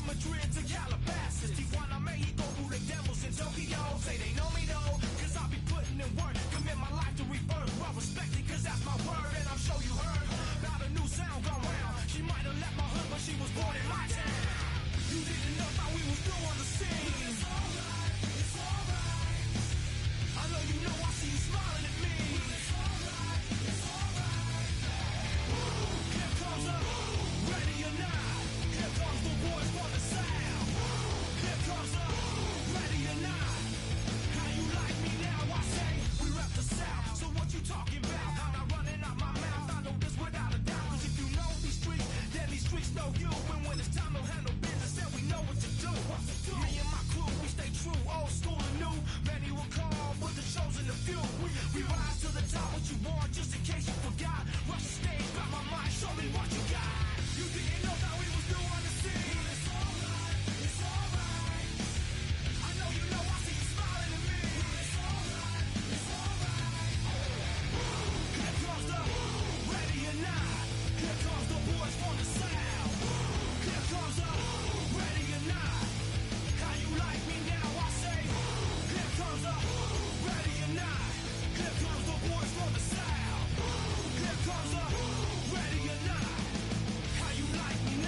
Madrid to Calabasas, Tijuana, Mexico, who the devils in Tokyo. Say they know me though, cause I be putting in work. Commit my life to rebirth, well respected, cause that's my word. And I'm sure you heard about a new sound go round. She might have left my hood, but she was born in my town. You didn't know how we was new on the scene. It's alright. I know you know, I see you smiling at me. It's alright. Here comes a ready or not. Here comes the boys for the sound. Here comes the ready or not. How you like me now? I say we rep the South. So what you talking about? I'm not running out my mouth. I know this without a doubt. Cause if you know these streets, then these streets know you. And when it's time to handle business, then we know what to do. Me and my crew, we stay true. Old school and new. Many will call, but the chosen the few. We rise to the top. What you want, just in case you forgot. Rush the stage, grab my mind, show me what you got. You didn't know that we was new on the scene. It's alright. I know you know, I see you smiling at me. It's alright. Here comes the ready or not. Here comes the boys from the sound. Here comes the ready or not. How you like me now? I say. Here comes the ready or not. Here comes the boys from the sound. Here comes the ready or not. How you like me now?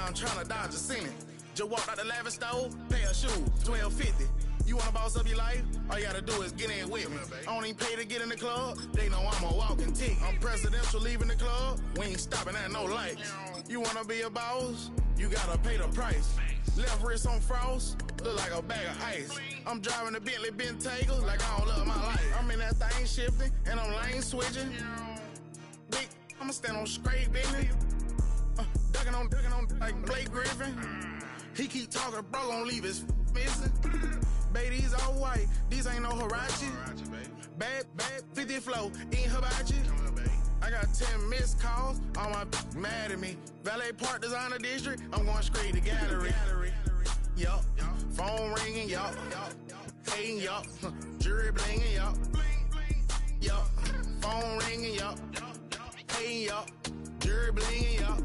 I'm trying to dodge a cement. Just walked out the lavish store, pair of shoes, $12.50. You wanna boss up your life? All you gotta do is get in with me. I don't even pay to get in the club. They know I'm a walking tick. I'm presidential leaving the club. We ain't stopping at no lights. You wanna be a boss? You gotta pay the price. Left wrist on frost, look like a bag of ice. I'm driving a Bentley Bentayga like I don't love my life. I'm in that thing shifting and I'm lane switching. Big, I'ma stand on straight business. Ducking on like Blake Griffin. He keep talking, bro, gon' leave his missing. Baby, these all white, these ain't no Hirachi. Bad, 50 flow, ain't hibachi. I got 10 missed calls, all my mad at me. Valet Park Designer District, I'm going straight to gallery. Yup, phone ringing, yup. Hating, yup. Jury blinging, yup. Yup, phone ringing, yup. Hating, yup. Jury blinging, yup.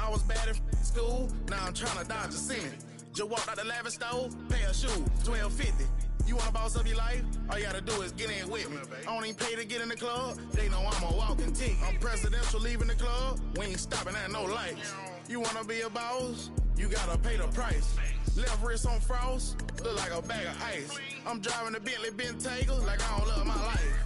I was bad in school, now I'm trying to dodge a cement. Just walked out the lavish store, pair of shoes, $12.50. You wanna boss up your life? All you gotta do is get in with me. I don't even pay to get in the club. They know I'm a walking tick. I'm presidential leaving the club. We ain't stopping at no lights. You wanna be a boss? You gotta pay the price. Left wrist on frost, look like a bag of ice. I'm driving a Bentley Bentayga like I don't love my life.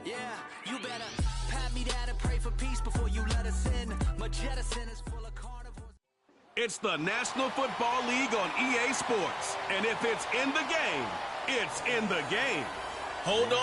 Yeah, you better pat me down and pray for peace before you let us in. My jettison is full of carnivores. It's the National Football League on EA Sports. And if it's in the game, it's in the game. Hold on.